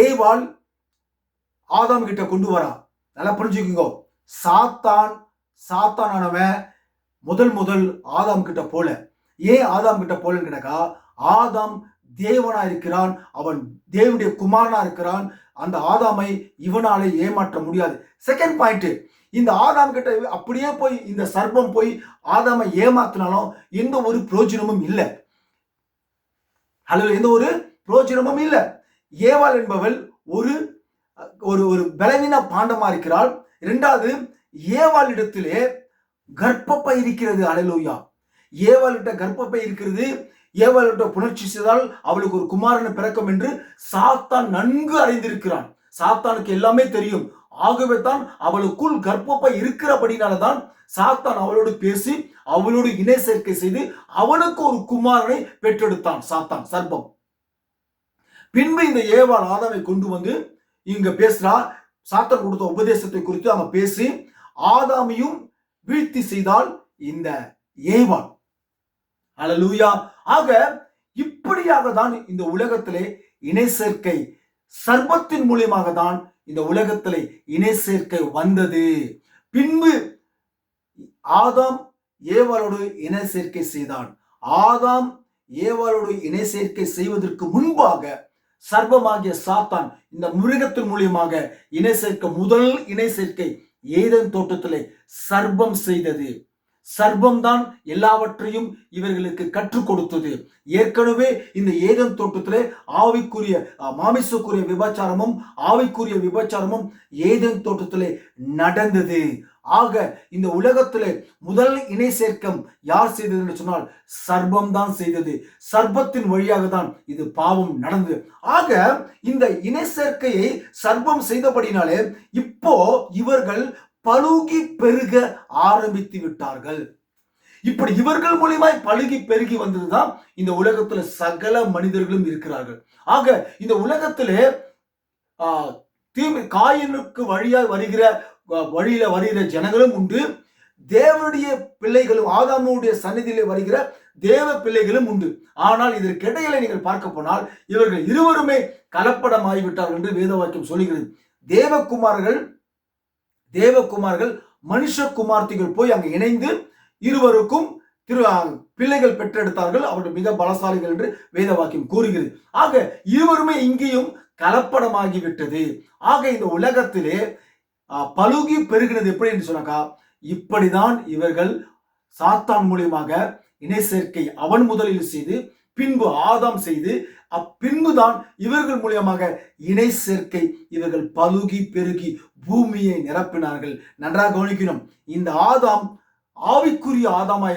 [SPEAKER 1] ஏவாள் ஆதாம் கிட்ட கொண்டு வரா. நல்லா புரிஞ்சுக்கோங்க, சாத்தானவன் முதல் ஆதாம் கிட்ட போல. ஏன் ஆதாம் கிட்ட போலன்னு கேட்டா, ஆதாம் தேவனா இருக்கிறான், அவன் தேவனுடைய குமாரனா இருக்கிறான். அந்த ஆதாமை இவனாலே ஏமாற்ற முடியாது. செகண்ட் பாயிண்ட், இந்த ஆதாம் கிட்ட அப்படியே போய் இந்த சர்ப்பம் போய் ஆதாமை ஏமாத்தினாலும் எந்த ஒரு பிரயோஜனமும் இல்லை. எந்த ஒரு பிரயோஜனமும் இல்லை. ஏவாள் என்பவள் ஒரு ஒரு பலவீன பாண்டமா இருக்கிறாள். இரண்டாவது, ஏவாளிடத்திலே கர்ப்பப்பை இருக்கிறது. அல்லேலூயா. ஏவாளிட்ட கர்ப்பப்பை இருக்கிறது. ஏவாளிட்ட புணர்ச்சி செய்தால் அவளுக்கு ஒரு குமாரன் பிறக்கும் என்று சாத்தான் நன்கு அறிந்திருக்கிறான். சாத்தானுக்கு எல்லாமே தெரியும். ஆகவே தான் அவளுக்குள் கர்ப்பப்பை இருக்கிறபடினால்தான் சாத்தான் அவளோடு பேசி அவளோடு இணை சேர்க்கை செய்து அவனுக்கு ஒரு குமாரனை பெற்றெடுத்தான் சாத்தான், சர்ப்பம். பின்பு இந்த ஏவாள் ஆதாமை கொண்டு வந்து இங்க பேசுறா. சாத்தான் கொடுத்த உபதேசத்தை குறித்து அவன் பேசி ஆதாமையும் வீழ்த்தி செய்தால் இந்த ஏவாள். அல்லேலூயா. ஆக இப்படியாக தான் இந்த உலகத்திலே இணை சேர்க்கை, சர்ப்பத்தின் மூலியமாக தான் இந்த உலகத்திலே இணை சேர்க்கை வந்தது. பின்பு ஆதாம் ஏவாளோடு இணை சேர்க்கை செய்தான். ஆதாம் ஏவாளோடு இணை சேர்க்கை செய்வதற்கு முன்பாக சர்ப்பமாகிய சாத்தான் இந்த மிருகத்தின் மூலியமாக இணை சேர்க்க, முதல் இணை சேர்க்கை ஏதேன் தோட்டத்திலே சர்ப்பம் செய்தது. சர்ப்பம் தான் எல்லாவற்றையும் இவர்களுக்கு கற்றுக் கொடுத்தது. ஏற்கனவே இந்த ஏதேன் தோட்டத்திலே ஆவிக்குரிய மாமிசக்குரிய விபச்சாரமும் ஆவிக்குரிய விபச்சாரமும் ஏதேன் தோட்டத்திலே நடந்தது. ஆக இந்த உலகத்திலே முதல் இணை சேர்க்கம் யார் செய்தது என்று சொன்னால் சர்ப்பம் தான் செய்தது. சர்ப்பத்தின் வழியாக தான் இது பாவம் நடந்தது. ஆக இந்த இணை சேர்க்கையை சர்ப்பம் செய்தபடினாலே இப்போ இவர்கள் பலுகி பெருக ஆரம்பித்து விட்டார்கள். இப்படி இவர்கள் மூலியமாய் பழுகி பெருகி வந்ததுதான் இந்த உலகத்துல சகல மனிதர்களும் இருக்கிறார்கள். ஆக இந்த உலகத்திலே காயினுக்கு வழியில வருகிற ஜனங்களும் உண்டு, தேவனுடைய பிள்ளைகளும் ஆதாமுடைய சந்நிதியிலே வருகிற தேவ பிள்ளைகளும் உண்டு. ஆனால் இதற்கிடையில நீங்கள் பார்க்க போனால் இவர்கள் இருவருமே கலப்படமாகிவிட்டார்கள் என்று வேத வாக்கியம் சொல்லுகிறது. தேவகுமார்கள் மனுஷ குமார்த்திகள் போய் அங்கு இணைந்து இருவருக்கும் பிள்ளைகள் பெற்றெடுத்தார்கள். அவர்கள் மிக பலசாலிகள் என்று வேத வாக்கியம் கூறுகிறது. ஆக இருவருமே இங்கேயும் கலப்படமாகிவிட்டது. ஆக இந்த உலகத்திலே பழுகி பெருகினது எப்படி என்று சொன்னாக்கா, இப்படிதான் இவர்கள் சாத்தான் மூலியமாக இணை சேர்க்கை அவன் முதலில் செய்து பின்பு ஆதாம் செய்து பின்புதான் இவர்கள் மூலியமாக இணை சேர்க்கை இவர்கள் பழுகி பெருகி பூமியை நிரப்பினார்கள். நன்றாக கவனிக்கணும். இந்த ஆதாம் ஆவிக்குரிய ஆதாமா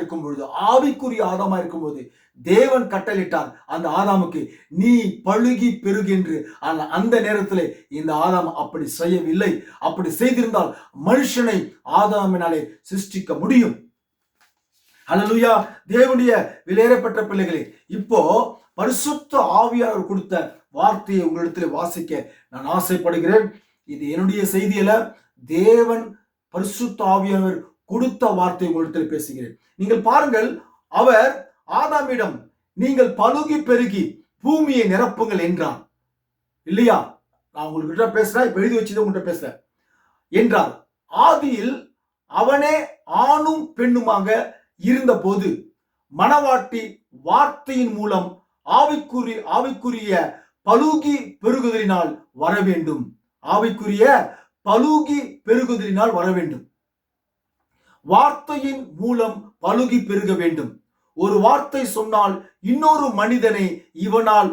[SPEAKER 1] இருக்கும்போது தேவன் கட்டளிட்டார் அந்த ஆதாமுக்கு, நீ பழுகி பெருகு என்று. அந்த நேரத்தில் இந்த ஆதாம் அப்படி செய்யவில்லை. அப்படி செய்திருந்தால் மனுஷனை ஆதாமினாலே சிருஷ்டிக்க முடியும். ஹல்லேலூயா. தேவனுடைய விலையேறப்பட்ட பிள்ளைகளே, இப்போ பரிசுத்த ஆவியானவர் கொடுத்த வார்த்தையை உங்களிடத்தில் வாசிக்க நான் ஆசைப்படுகிறேன். இது என்னுடைய செய்தியில தேவன் பரிசுத்த ஆவியானவர் கொடுத்த வார்த்தை உங்களிடத்தில் பேசுகிறேன். நீங்கள் பாருங்கள், அவர் ஆதாமிடம் நீங்கள் பழுகி பெருகி பூமியை நிரப்புங்கள் என்றார். இல்லையா? நான் உங்கள்கிட்ட பேசுறேன், இப்ப எழுதி வச்சது உங்கள்கிட்ட பேசுறேன் என்றார். ஆதியில் அவனே ஆணும் பெண்ணுமாக இருந்த போது மணவாட்டி வார்த்தையின் மூலம் ஆவிக்குரிய பழுகி பெருகுதலினால் வர வேண்டும். ஆவிக்குரிய பழுகி பெருகுதலினால் வர வேண்டும். வார்த்தையின் மூலம் பழுகி பெருக வேண்டும். ஒரு வார்த்தை சொன்னால் இன்னொரு மனிதனை இவனால்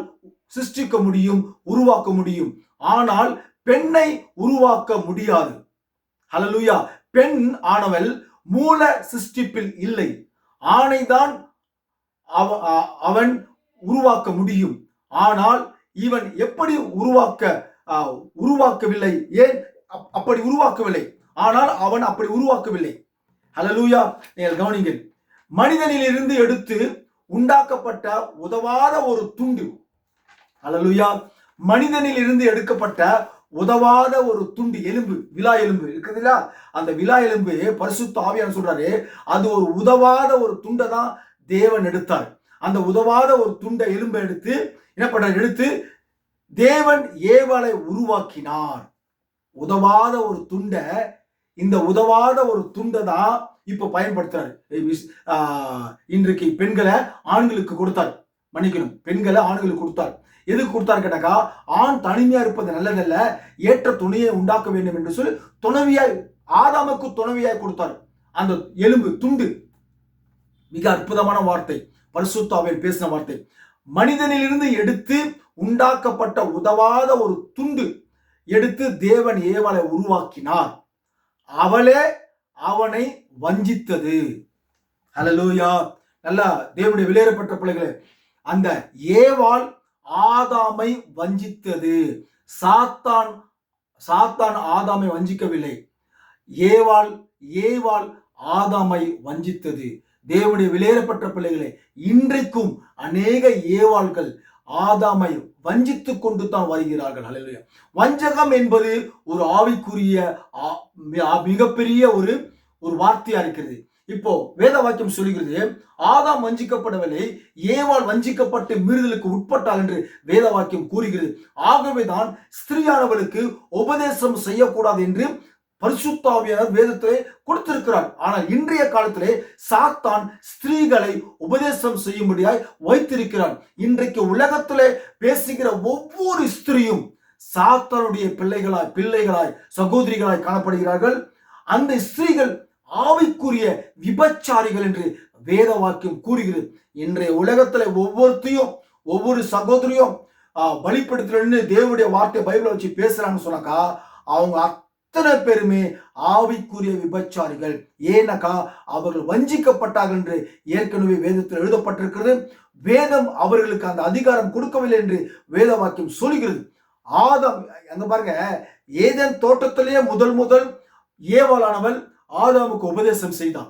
[SPEAKER 1] சிருஷ்டிக்க முடியும், உருவாக்க முடியும். ஆனால் பெண்ணை உருவாக்க முடியாது. ஹல்லேலூயா. பெண் ஆனவள் மூல சிருஷ்டிப்பில் இல்லை. ஆணைதான் அவன் உருவாக்க முடியும். ஆனால் இவன் எப்படி உருவாக்கவில்லை. ஏன் அப்படி உருவாக்கவில்லை? ஆனால் அவன் அப்படி உருவாக்கவில்லை. ஹல்லேலூயா. நீங்கள் கவனிங்கள். மனிதனில் இருந்து எடுத்து உண்டாக்கப்பட்ட உதவாத ஒரு துண்டு. ஹல்லேலூயா. மனிதனில் இருந்து எடுக்கப்பட்ட உதவாத ஒரு துண்டு, எலும்பு, விலா எலும்பு இருக்குதுல்ல, அந்த விலா எலும்பு பரிசுத்த ஆவியானவர் சொல்றாரு, அது ஒரு உதவாத ஒரு துண்டை தான் தேவன் எடுத்தார். அந்த உதவாத ஒரு துண்டை எலும்பை எடுத்து என்ன பண்றாரு? எடுத்து தேவன் ஏவாளை உருவாக்கினார். உதவாத ஒரு துண்டை, இந்த உதவாத ஒரு துண்டை தான் இப்ப பயன்படுத்துறாரு. இன்றைக்கு பெண்களை ஆண்களுக்கு கொடுத்தார். மன்னிக்கணும், பெண்களை ஆண்களுக்கு கொடுத்தார். எதுக்கு கொடுத்தாரு கேட்டாக்கா, ஆண் தனிமையா இருப்பது நல்லதல்ல, ஏற்ற துணையை உண்டாக்க வேண்டும் என்று சொல்லி துணைவியாய் ஆதாமுக்கு துணைவியாய் கொடுத்தார். அந்த எலும்பு துண்டு மிக அற்புதமான வார்த்தை, பரிசுத்த ஆவியானவர் பேசின வார்த்தை. மனிதனிலிருந்து எடுத்து உண்டாக்கப்பட்ட உதவாத ஒரு துண்டு எடுத்து தேவன் ஏவாளை உருவாக்கினார். அவளே அவனை வஞ்சித்தது. ஹல்லேலூயா. நல்லா தேவனுடைய விலையேறப்பட்ட பிள்ளைகளே, அந்த ஏவாள் ஆதாமை வஞ்சித்தது. சாத்தான் ஆதாமை வஞ்சிக்கவில்லை. ஏவாள் ஆதாமை வஞ்சித்தது. தேவனுடைய விலையேறப்பட்ட பிள்ளைகளே, இன்றைக்கும் அநேக ஏவாள்கள் ஆதாமை வஞ்சித்துக் கொண்டு தான் வருகிறார்கள். ஹல்லேலூயா. வஞ்சகம் என்பது ஒரு ஆவிக்குரிய மிகப்பெரிய ஒரு வார்த்தையா இருக்கிறது. இப்போ வேத வாக்கியம் சொல்லுகிறது, ஆதாம் வஞ்சிக்கப்படவில்லை, ஏவாள் வஞ்சிக்கப்பட்டு மீறுதலுக்கு உட்பட்டாள் என்று வேத வாக்கியம் கூறுகிறது. ஆகவேதான் ஸ்திரீயானவளுக்கு உபதேசம் செய்யக்கூடாது என்று பரிசுத்த ஆவியானவர் வேதத்திலே கொடுத்திருக்கிறார். ஆனால் இன்றைய காலத்திலே சாத்தான் ஸ்திரீகளை உபதேசம் செய்யும்படியாய் வைத்திருக்கிறார். இன்றைக்கு உலகத்திலே பேசுகிற ஒவ்வொரு ஸ்திரீயும் சாத்தானுடைய பிள்ளைகளாய் சகோதரிகளாய் காணப்படுகிறார்கள். அந்த ஸ்திரீகள் ஆவிக்குரிய விபச்சாரிகள் என்று வேத வாக்கியம் கூறுகிறது. இன்றைய உலகத்துல ஒவ்வொரு சகோதரியும் பலிப்படுத்தலன்னு தேவனுடைய வார்த்தை பைபிளை வச்சு பேசுறாங்கன்னு சொன்னாக்கா, அவங்க அத்தனை பேருமே ஆவிக்குரிய விபச்சாரிகள். ஏன்னாக்கா அவர்கள் வஞ்சிக்கப்பட்டார்கள் என்று ஏற்கனவே வேதத்தில் எழுதப்பட்டிருக்கிறது. வேதம் அவர்களுக்கு அந்த அதிகாரம் கொடுக்கவில்லை என்று வேத வாக்கியம் சொல்கிறது. ஆதாம் அங்க பாருங்க, ஏதேன் தோட்டத்திலேயே முதல் ஏவாளானவள் ஆதாமுக்கு உபதேசம் செய்தான்.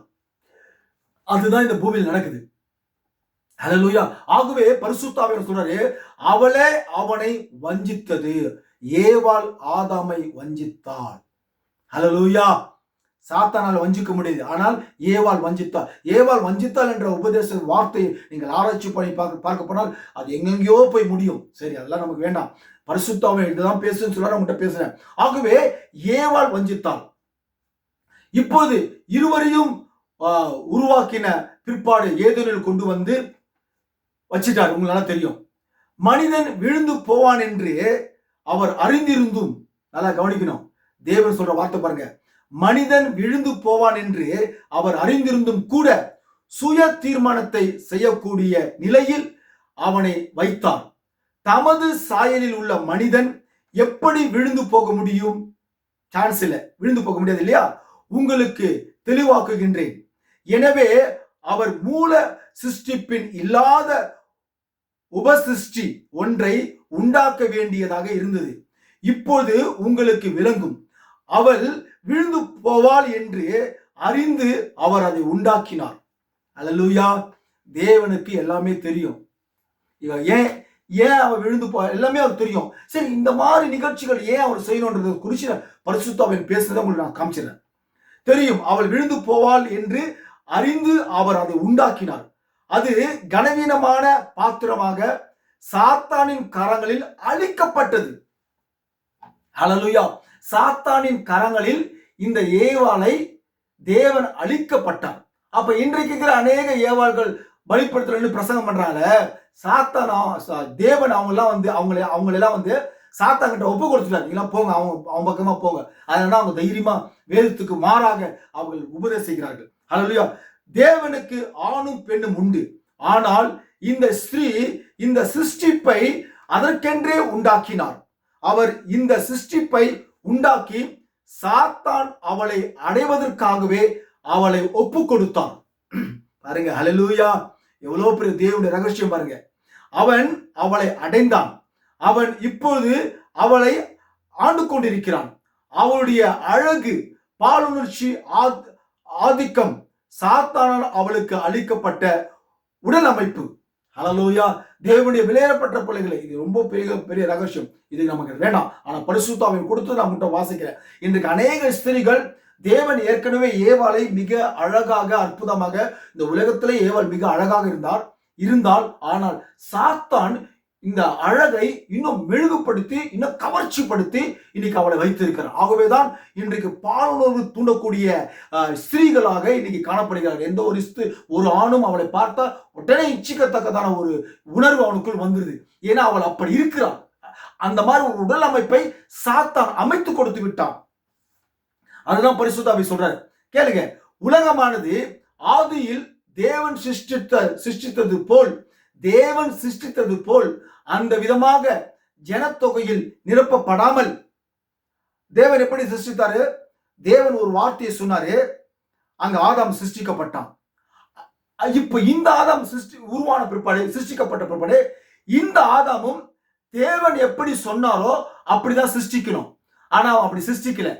[SPEAKER 1] அதுதான் இந்த பூமியில் நடக்குது. ஹல்லேலூயா. ஆகவே பரிசுத்த ஆவியானவர் சொல்றாரு, அவளே அவனை வஞ்சித்தது, ஏவாள் ஆதாமை வஞ்சித்தாள். ஹல்லேலூயா. சாத்தானால் வஞ்சிக்க முடியாது, ஆனால் ஏவாள் வஞ்சித்தாள். ஏவாள் வஞ்சித்தாள் என்ற உபதேச வார்த்தையை நீங்கள் ஆராய்ச்சி பண்ணி பார்க்க போனால் அது எங்கெங்கயோ போய் முடியும். சரி, அதெல்லாம் நமக்கு வேண்டாம். பரிசுத்த ஆவியானவர் இதுதான் பேசுன்னு சொல்ல உங்கள்கிட்ட பேசுறேன். ஆகவே ஏவாள் வஞ்சித்தாள். இப்போது இருவரையும் உருவாக்கின பிற்பாடு ஏதேனில் கொண்டு வந்து வச்சிட்டார். உங்களுக்கு தெரியும், மனிதன் விழுந்து போவான் என்று அவர் அறிந்திருந்தும், நல்லா கவனிக்கணும், தேவன் சொல்ற வார்த்தை பாருங்க, மனிதன் விழுந்து போவான் என்று அவர் அறிந்திருந்தும் கூட சுய தீர்மானத்தை செய்யக்கூடிய நிலையில் அவனை வைத்தார். தமது சாயலில் உள்ள மனிதன் எப்படி விழுந்து போக முடியும்? சான்ஸ் இல்லை, விழுந்து போக முடியாது இல்லையா? உங்களுக்கு தெளிவாக்குகின்றேன். எனவே அவர் மூல சிருஷ்டிப்பின் இல்லாத உபசிருஷ்டி ஒன்றை உண்டாக்க வேண்டியதாக இருந்தது. இப்போது உங்களுக்கு விளங்கும். அவள் விழுந்து போவாள் என்று அறிந்து அவர் அதை உண்டாக்கினார். அல்லேலூயா. தேவனுக்கு எல்லாமே தெரியும். ஏன் ஏன் அவர் விழுந்து போ எல்லாமே அவர் தெரியும். சரி, இந்த மாதிரி நிகழ்ச்சிகள் ஏன் அவர் செய்யணும்ன்றது குறித்து பரிசுத்த ஆவியானவர் பேசுறதை உங்களுக்கு நான் காமிச்சிடறேன். தெரியும், அவள் விழுந்து போவாள் என்று அறிந்து அவர் அதை உண்டாக்கினார். அது கனவீனமான பாத்திரமாக சாத்தானின் கரங்களில் அழிக்கப்பட்டது. ஹல்லேலூயா. சாத்தானின் கரங்களில் இந்த ஏவாளை தேவன் அழிக்கப்பட்டார். அப்ப இன்றைக்கு இருக்கிற அநேக ஏவாள்கள் பலிப்படுத்துறன்னு பிரசங்கம் பண்றாங்க. சாத்தான் தேவன் அவங்களெல்லாம் வந்து சாத்தான் கிட்ட ஒப்பு கொடுத்துட்டாரு. நீங்களாம் போங்க, அவங்க பக்கமா போங்க. அதனால அவங்க தைரியமா வேதத்துக்கு மாறாக அவர்கள் உபதேசிக்கிறார்கள். ஹல்லேலூயா. தேவனுக்கு ஆணும் பெண்ணும் உண்டு. ஆனால் இந்த ஸ்திரீ இந்த சிருஷ்டிப்பை அதற்கென்றே உண்டாக்கினார். அவர் இந்த சிருஷ்டிப்பை உண்டாக்கி சாத்தான் அவளை அடைவதற்காகவே அவளை ஒப்பு கொடுத்தான். பாருங்க, ஹல்லேலூயா. எவ்வளவு பெரிய தேவனுடைய ரகசியம் பாருங்க. அவன் அவளை அடைந்தான். அவன் இப்போது அவளை ஆண்டு கொண்டிருக்கிறான். அவளுடைய அழகு, பாலுணர்ச்சி, ஆதிக்கம் சாத்தானால் அவளுக்கு அளிக்கப்பட்ட உடல் அமைப்பு. ஹல்லேலூயா. தேவனுடைய விலையேறப்பட்ட பிள்ளைகளை, இது ரொம்ப பெரிய ரகசியம், இது நமக்கு வேண்டாம். ஆனா பரிசுத்த ஆவியானவர் கொடுத்து நான் உங்கள்கிட்ட வாசிக்கிறேன். இன்றைக்கு அநேக ஸ்திரீகள், தேவன் ஏற்கனவே ஏவாளை மிக அழகாக அற்புதமாக, இந்த உலகத்திலே ஏவாள் மிக அழகாக இருந்தால் ஆனால் சாத்தான் இந்த அழகை இன்னும் மெழுகுபடுத்தி, இன்னும் கவர்ச்சிப்படுத்தி இன்னைக்கு அவளை வைத்திருக்கிறார். ஆகவேதான் இன்றைக்கு பாலுணர்வு தூண்டக்கூடிய ஸ்திரீகளாக இன்னைக்கு காணப்படுகிறார்கள். எந்த ஒரு ஆணும் அவளை பார்த்தா உடனே இச்சிக்கத்தக்கதான ஒரு உணர்வு அவனுக்குள் வந்துருது. ஏன்னா அவள் அப்படி இருக்கிறாள். அந்த மாதிரி ஒரு உடல் அமைப்பை சாத்தான் அமைத்து கொடுத்து விட்டான். அதுதான் பரிசுத்த ஆவி சொல்றாரு. கேளுங்க, உலகமானது ஆதியில் தேவன் சிருஷ்டித்தது போல் அந்த விதமாக ஜனத்தொகையில் நிரப்பப்படாமல் தேவன் எப்படி சிருஷ்டித்தாரு? தேவன் ஒரு வார்த்தையை சொன்னாரு, அங்க ஆதாம் சிருஷ்டிக்கப்பட்டான். இப்ப இந்த ஆதாம் உருவான பிற்பாடு, சிருஷ்டிக்கப்பட்ட பிற்பாடு இந்த ஆதாமும் தேவன் எப்படி சொன்னாரோ அப்படிதான் சிருஷ்டிக்கணும். ஆனா அப்படி சிருஷ்டிக்கல.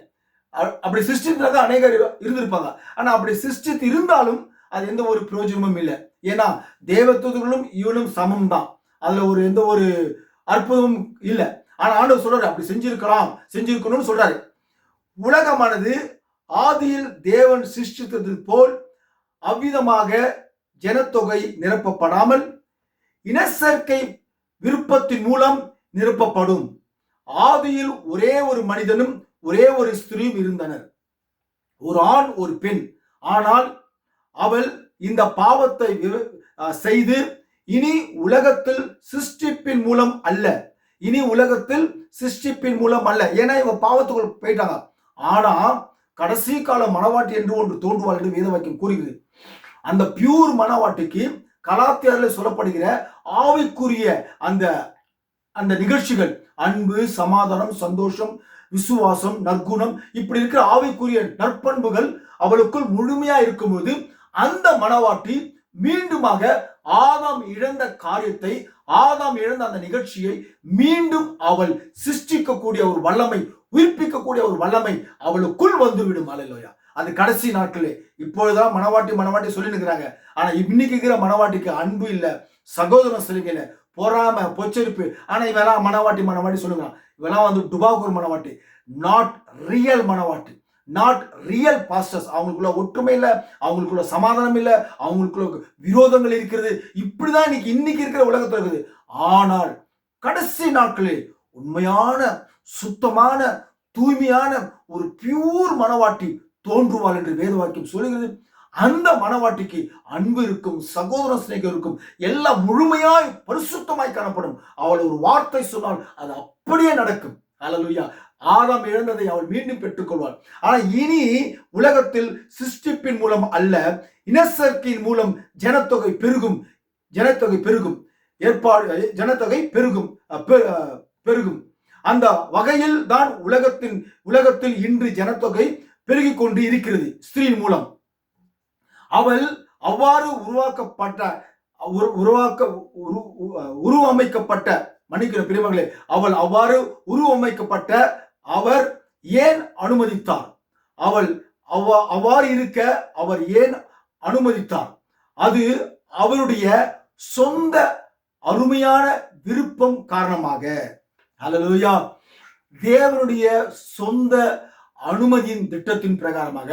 [SPEAKER 1] அப்படி சிருஷ்டித்ததாக அநேகர் இருந்திருப்பாங்க. ஆனா அப்படி சிருஷ்டித்து இருந்தாலும் அது எந்த ஒரு பிரயோஜனமும் இல்லை. ஏன்னா தேவதூதர்களும் இவனும் சமம் தான். அதுல எந்த ஒரு அற்புதமும் இல்லை. ஆனா ஆண்டவர் சொல்றாரு, அப்படி செஞ்சிருக்கணும்னு சொல்றாரு. உலகமானது ஆதியில் தேவன் சிருஷ்டித்தது போல் அவ்விதமாக ஜனத்தொகை நிரப்பப்படாமல் இனச்சேர்க்கை விருப்பத்தின் மூலம் நிரப்பப்படும். ஆதியில் ஒரே ஒரு மனிதனும் ஒரே ஒரு ஸ்திரீயும் இருந்தனர், ஒரு ஆண் ஒரு பெண். ஆனால் அவள் இந்த பாவத்தை செய்து இனி உலகத்தில் சிருஷ்டிப்பின் மூலம் அல்ல. ஏன்னா இவங்க பாவத்துக்குள் போயிட்டாங்க. ஆனா கடைசி கால மனவாட்டி என்று ஒன்று தோன்றுவாள் என்று வேத வாக்கியம் கூறுகிறது. அந்த பியூர் மனவாட்டிக்கு கலாத்தியரில் சொல்லப்படுகிற ஆவிக்குரிய அந்த நிகழ்ச்சிகள், அன்பு, சமாதானம், சந்தோஷம், விசுவாசம், நற்குணம், இப்படி இருக்கிற ஆவிக்குரிய நற்பண்புகள் அவளுக்குள் முழுமையா இருக்கும்போது அந்த மனவாட்டி மீண்டுமாக ஆதாம் இழந்த காரியத்தை, ஆதாம் இழந்த அந்த நிகழ்ச்சியை மீண்டும் அவள் சிருஷ்டிக்கக்கூடிய ஒரு வல்லமை, உயிர்ப்பிக்கக்கூடிய ஒரு வல்லமை அவளுக்குள் வந்துவிடும். அல்லேலூயா. அது கடைசி நாட்களே. இப்பொழுதுதான் மனவாட்டி மனவாட்டி சொல்லி இருக்கிறாங்க. ஆனா இன்னைக்கு இருக்கிற மனவாட்டிக்கு அன்பு இல்ல, சகோதரம் சிறுகையில, பொறாம, பொச்சரிப்பு. ஆனா இவெல்லாம் மனவாட்டி மனவாட்டி சொல்லுங்க. இவெல்லாம் வந்து டுபாக்கூர் மனவாட்டி, நாட் ரியல் மனவாட்டி, நாட் ரியல் பாஸ்டர்ஸ். அவங்களுக்குள்ள ஒற்றுமை இல்லை, அவங்களுக்குள்ள சமாதானம் இல்லை, அவங்களுக்குள்ள விரோதங்கள் இருக்கிறது. இப்படிதான் இன்னைக்கு இருக்கிற உலகத்துல இருக்குது. ஆனால் கடைசி நாட்களில் உண்மையான, சுத்தமான, தூய்மையான ஒரு பியூர் மனவாட்டி தோன்றுவாள் என்று வேத வாக்கியம் சொல்லுகிறது. அந்த மனவாட்டிக்கு அன்பு இருக்கும், சகோதர சிநேகம் இருக்கும், எல்லாம் முழுமையாய் பரிசுத்தமாய் காணப்படும். அவள் ஒரு வார்த்தை சொன்னால் அது அப்படியே நடக்கும். அல்லேலூயா. ஆதாம் இழந்ததை அவள் மீண்டும் பெற்றுக்கொள்வாள். ஆனால் இனி உலகத்தில் சிருஷ்டிப்பின் மூலம் அல்ல, இனச்சேர்க்கையின் மூலம் ஜனத்தொகை பெருகும். ஜனத்தொகை பெருகும், ஜனத்தொகை பெருகும் பெருகும். அந்த வகையில் தான் உலகத்தில் இன்று ஜனத்தொகை பெருகிக் கொண்டு இருக்கிறது. ஸ்திரீயின் மூலம் அவள் அவ்வாறு உருவமைக்கப்பட்ட மன்னிக்கிற பிரிமகளே, அவள் அவ்வாறு உருவமைக்கப்பட்ட அவர் ஏன் அனுமதித்தார்? அவள் அவ்வாறு இருக்க அவர் ஏன் அனுமதித்தார்? அது அவருடைய சொந்த அருமையான விருப்பம் காரணமாக. அல்லேலூயா. தேவனுடைய சொந்த அனுமதியின் திட்டத்தின் பிரகாரமாக,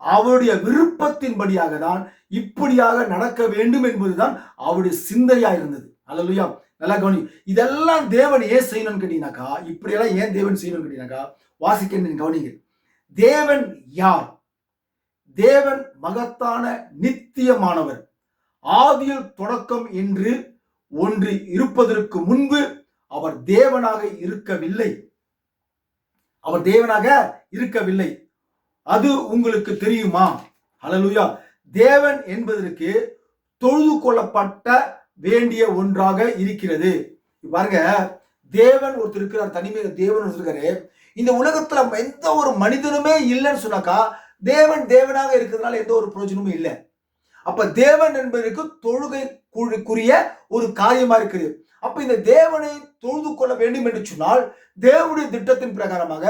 [SPEAKER 1] அவருடைய விருப்பத்தின்படியாக தான் இப்படியாக நடக்க வேண்டும் என்பதுதான் அவருடைய சிந்தையா இருந்தது. அல்லேலூயா. நல்லா கவனி. இதெல்லாம் தேவன் ஏன் செய்யணும்னு கேட்டீங்கன்னாக்கா, இப்படியெல்லாம் ஏன் தேவன் செய்யணும்னு கேட்டீங்கன்னாக்கா, வாசிக்க கவனிங்க. தேவன் யார்? தேவன் மகத்தான நித்தியமானவர். ஆதியில் தொடக்கம் என்று ஒன்று இருப்பதற்கு முன்பு அவர் தேவனாக இருக்கவில்லை. அவர் தேவனாக இருக்கவில்லை. அது உங்களுக்கு தெரியுமா? அல்லேலூயா. தேவன் என்பதற்கு தொழுது கொள்ளப்பட்ட வேண்டிய ஒன்றாக இருக்கிறது. பாருங்க, தேவன் ஒருத்தர் இருக்கிறார், தனிமையில தேவன் ஒருத்தர் இருக்காரு. இந்த உலகத்துல எந்த ஒரு மனிதனுமே இல்லைன்னு சொன்னாக்கா, தேவன் தேவனாக இருக்கிறதுனால எந்த ஒரு பிரயோஜனமும் இல்லை. அப்ப தேவன் என்பதற்கு தொழுகைக்குரிய ஒரு காரியமா இருக்குது. அப்ப இந்த தேவனை தொழுது கொள்ள வேண்டும் என்று சொன்னால், தேவனுடைய திட்டத்தின் பிரகாரமாக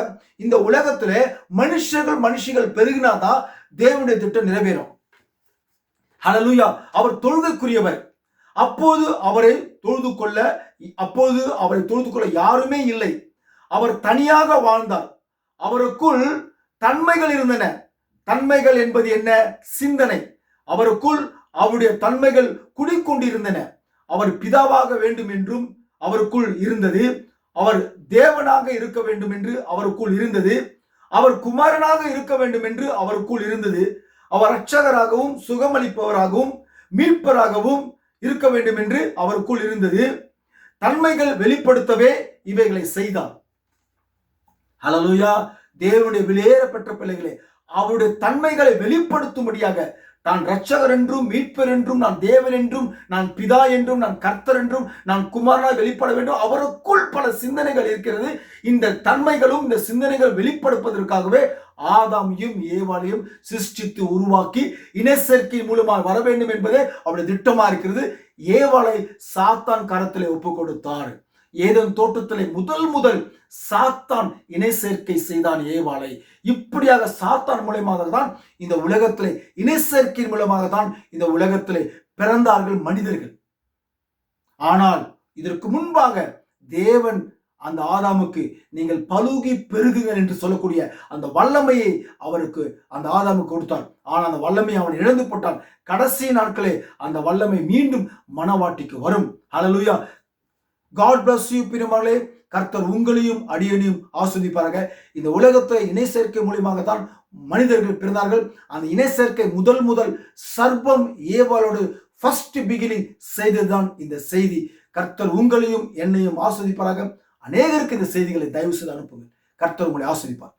[SPEAKER 1] இந்த உலகத்திலே மனுஷிகள் பெருகினாதான் தேவனுடைய திட்டம் நிறைவேறும். ஹல்லேலூயா. அவர் தொழுகைக்குரியவர். அப்போது அவரை தொழுது கொள்ள யாருமே இல்லை. அவர் தனியாக வாழ்ந்தார். அவருக்குள் தன்மைகள் இருந்தன. தன்மைகள் என்பது என்ன? சிந்தனை. அவருக்குள் அவருடைய தன்மைகள் குடிக்கொண்டிருந்தன. அவர் பிதாவாக வேண்டும் என்றும் அவருக்குள் இருந்தது. அவர் தேவனாக இருக்க வேண்டும் என்று அவருக்குள் இருந்தது. அவர் குமாரனாக இருக்க வேண்டும் என்று அவருக்குள் இருந்தது. அவர் இரட்சகராகவும் சுகமளிப்பவராகவும் மீட்பராகவும் இருக்க வேண்டும் என்று அவருக்குள் இருந்தது. தன்மைகள் வெளிப்படுத்தவே இவைகளை செய்தார். ஹல்லேலூயா. தேவனுடைய விலையேறப்பட்ட பிள்ளைகளே, அவருடைய தன்மைகளை வெளிப்படுத்தும்படியாக, நான் இரட்சகர் என்றும் மீட்பர் என்றும், நான் தேவன் என்றும், நான் பிதா என்றும், நான் கர்த்தர் என்றும், நான் குமாரனாக வெளிப்பட வேண்டும். அவருக்குள் பல சிந்தனைகள் இருக்கிறது. இந்த தன்மைகளும் இந்த சிந்தனைகள் வெளிப்படுத்துவதற்காகவே ஆதாமையும் ஏவாளையும் சிருஷ்டித்து உருவாக்கி இனச்சேர்க்கை மூலமாக வர வேண்டும் என்பதே அவருடைய திட்டமா இருக்கிறது. ஏவாளை சாத்தான் கரத்திலே ஒப்பு கொடுத்தார். ஏதேன் தோட்டத்திலே முதல் சாத்தான் இணை சேர்க்கை செய்தான் ஏவாளை. இப்படியாக சாத்தான் மூலமாக தான் இந்த உலகத்திலே, இணை சேர்க்கையின் மூலமாக தான் இந்த உலகத்திலே பிறந்தார்கள் மனிதர்கள். ஆனால் இதற்கு முன்பாக தேவன் அந்த ஆதாமுக்கு நீங்கள் பலுகி பெருகுங்கள் என்று சொல்லக்கூடிய அந்த வல்லமையை அவருக்கு அந்த ஆதாமுக்கு கொடுத்தார். ஆனால் அந்த வல்லமையை அவன் இழந்து போட்டான். கடைசி நாட்களே அந்த வல்லமை மீண்டும் மனவாட்டிக்கு வரும். ஹல்லேலூயா. God bless you பிரியமானவர்களே. கர்த்தர் உங்களையும் அடியனையும் ஆசீர்வதிப்பாராக. இந்த உலகத்தில் இணை சேர்க்கை மூலமாகத்தான் மனிதர்கள் பிறந்தார்கள். அந்த இணை சேர்க்கை முதல் சர்ப்பம் ஏவாளோடு ஃபர்ஸ்ட் பிகினிங் செய்ததுதான் இந்த செய்தி. கர்த்தர் உங்களையும் என்னையும் ஆசீர்வதிப்பாராக. அநேகருக்கு இந்த செய்திகளை தயவு செய்து அனுப்புங்கள். கர்த்தர் உங்களை ஆசீர்வதிப்பார்.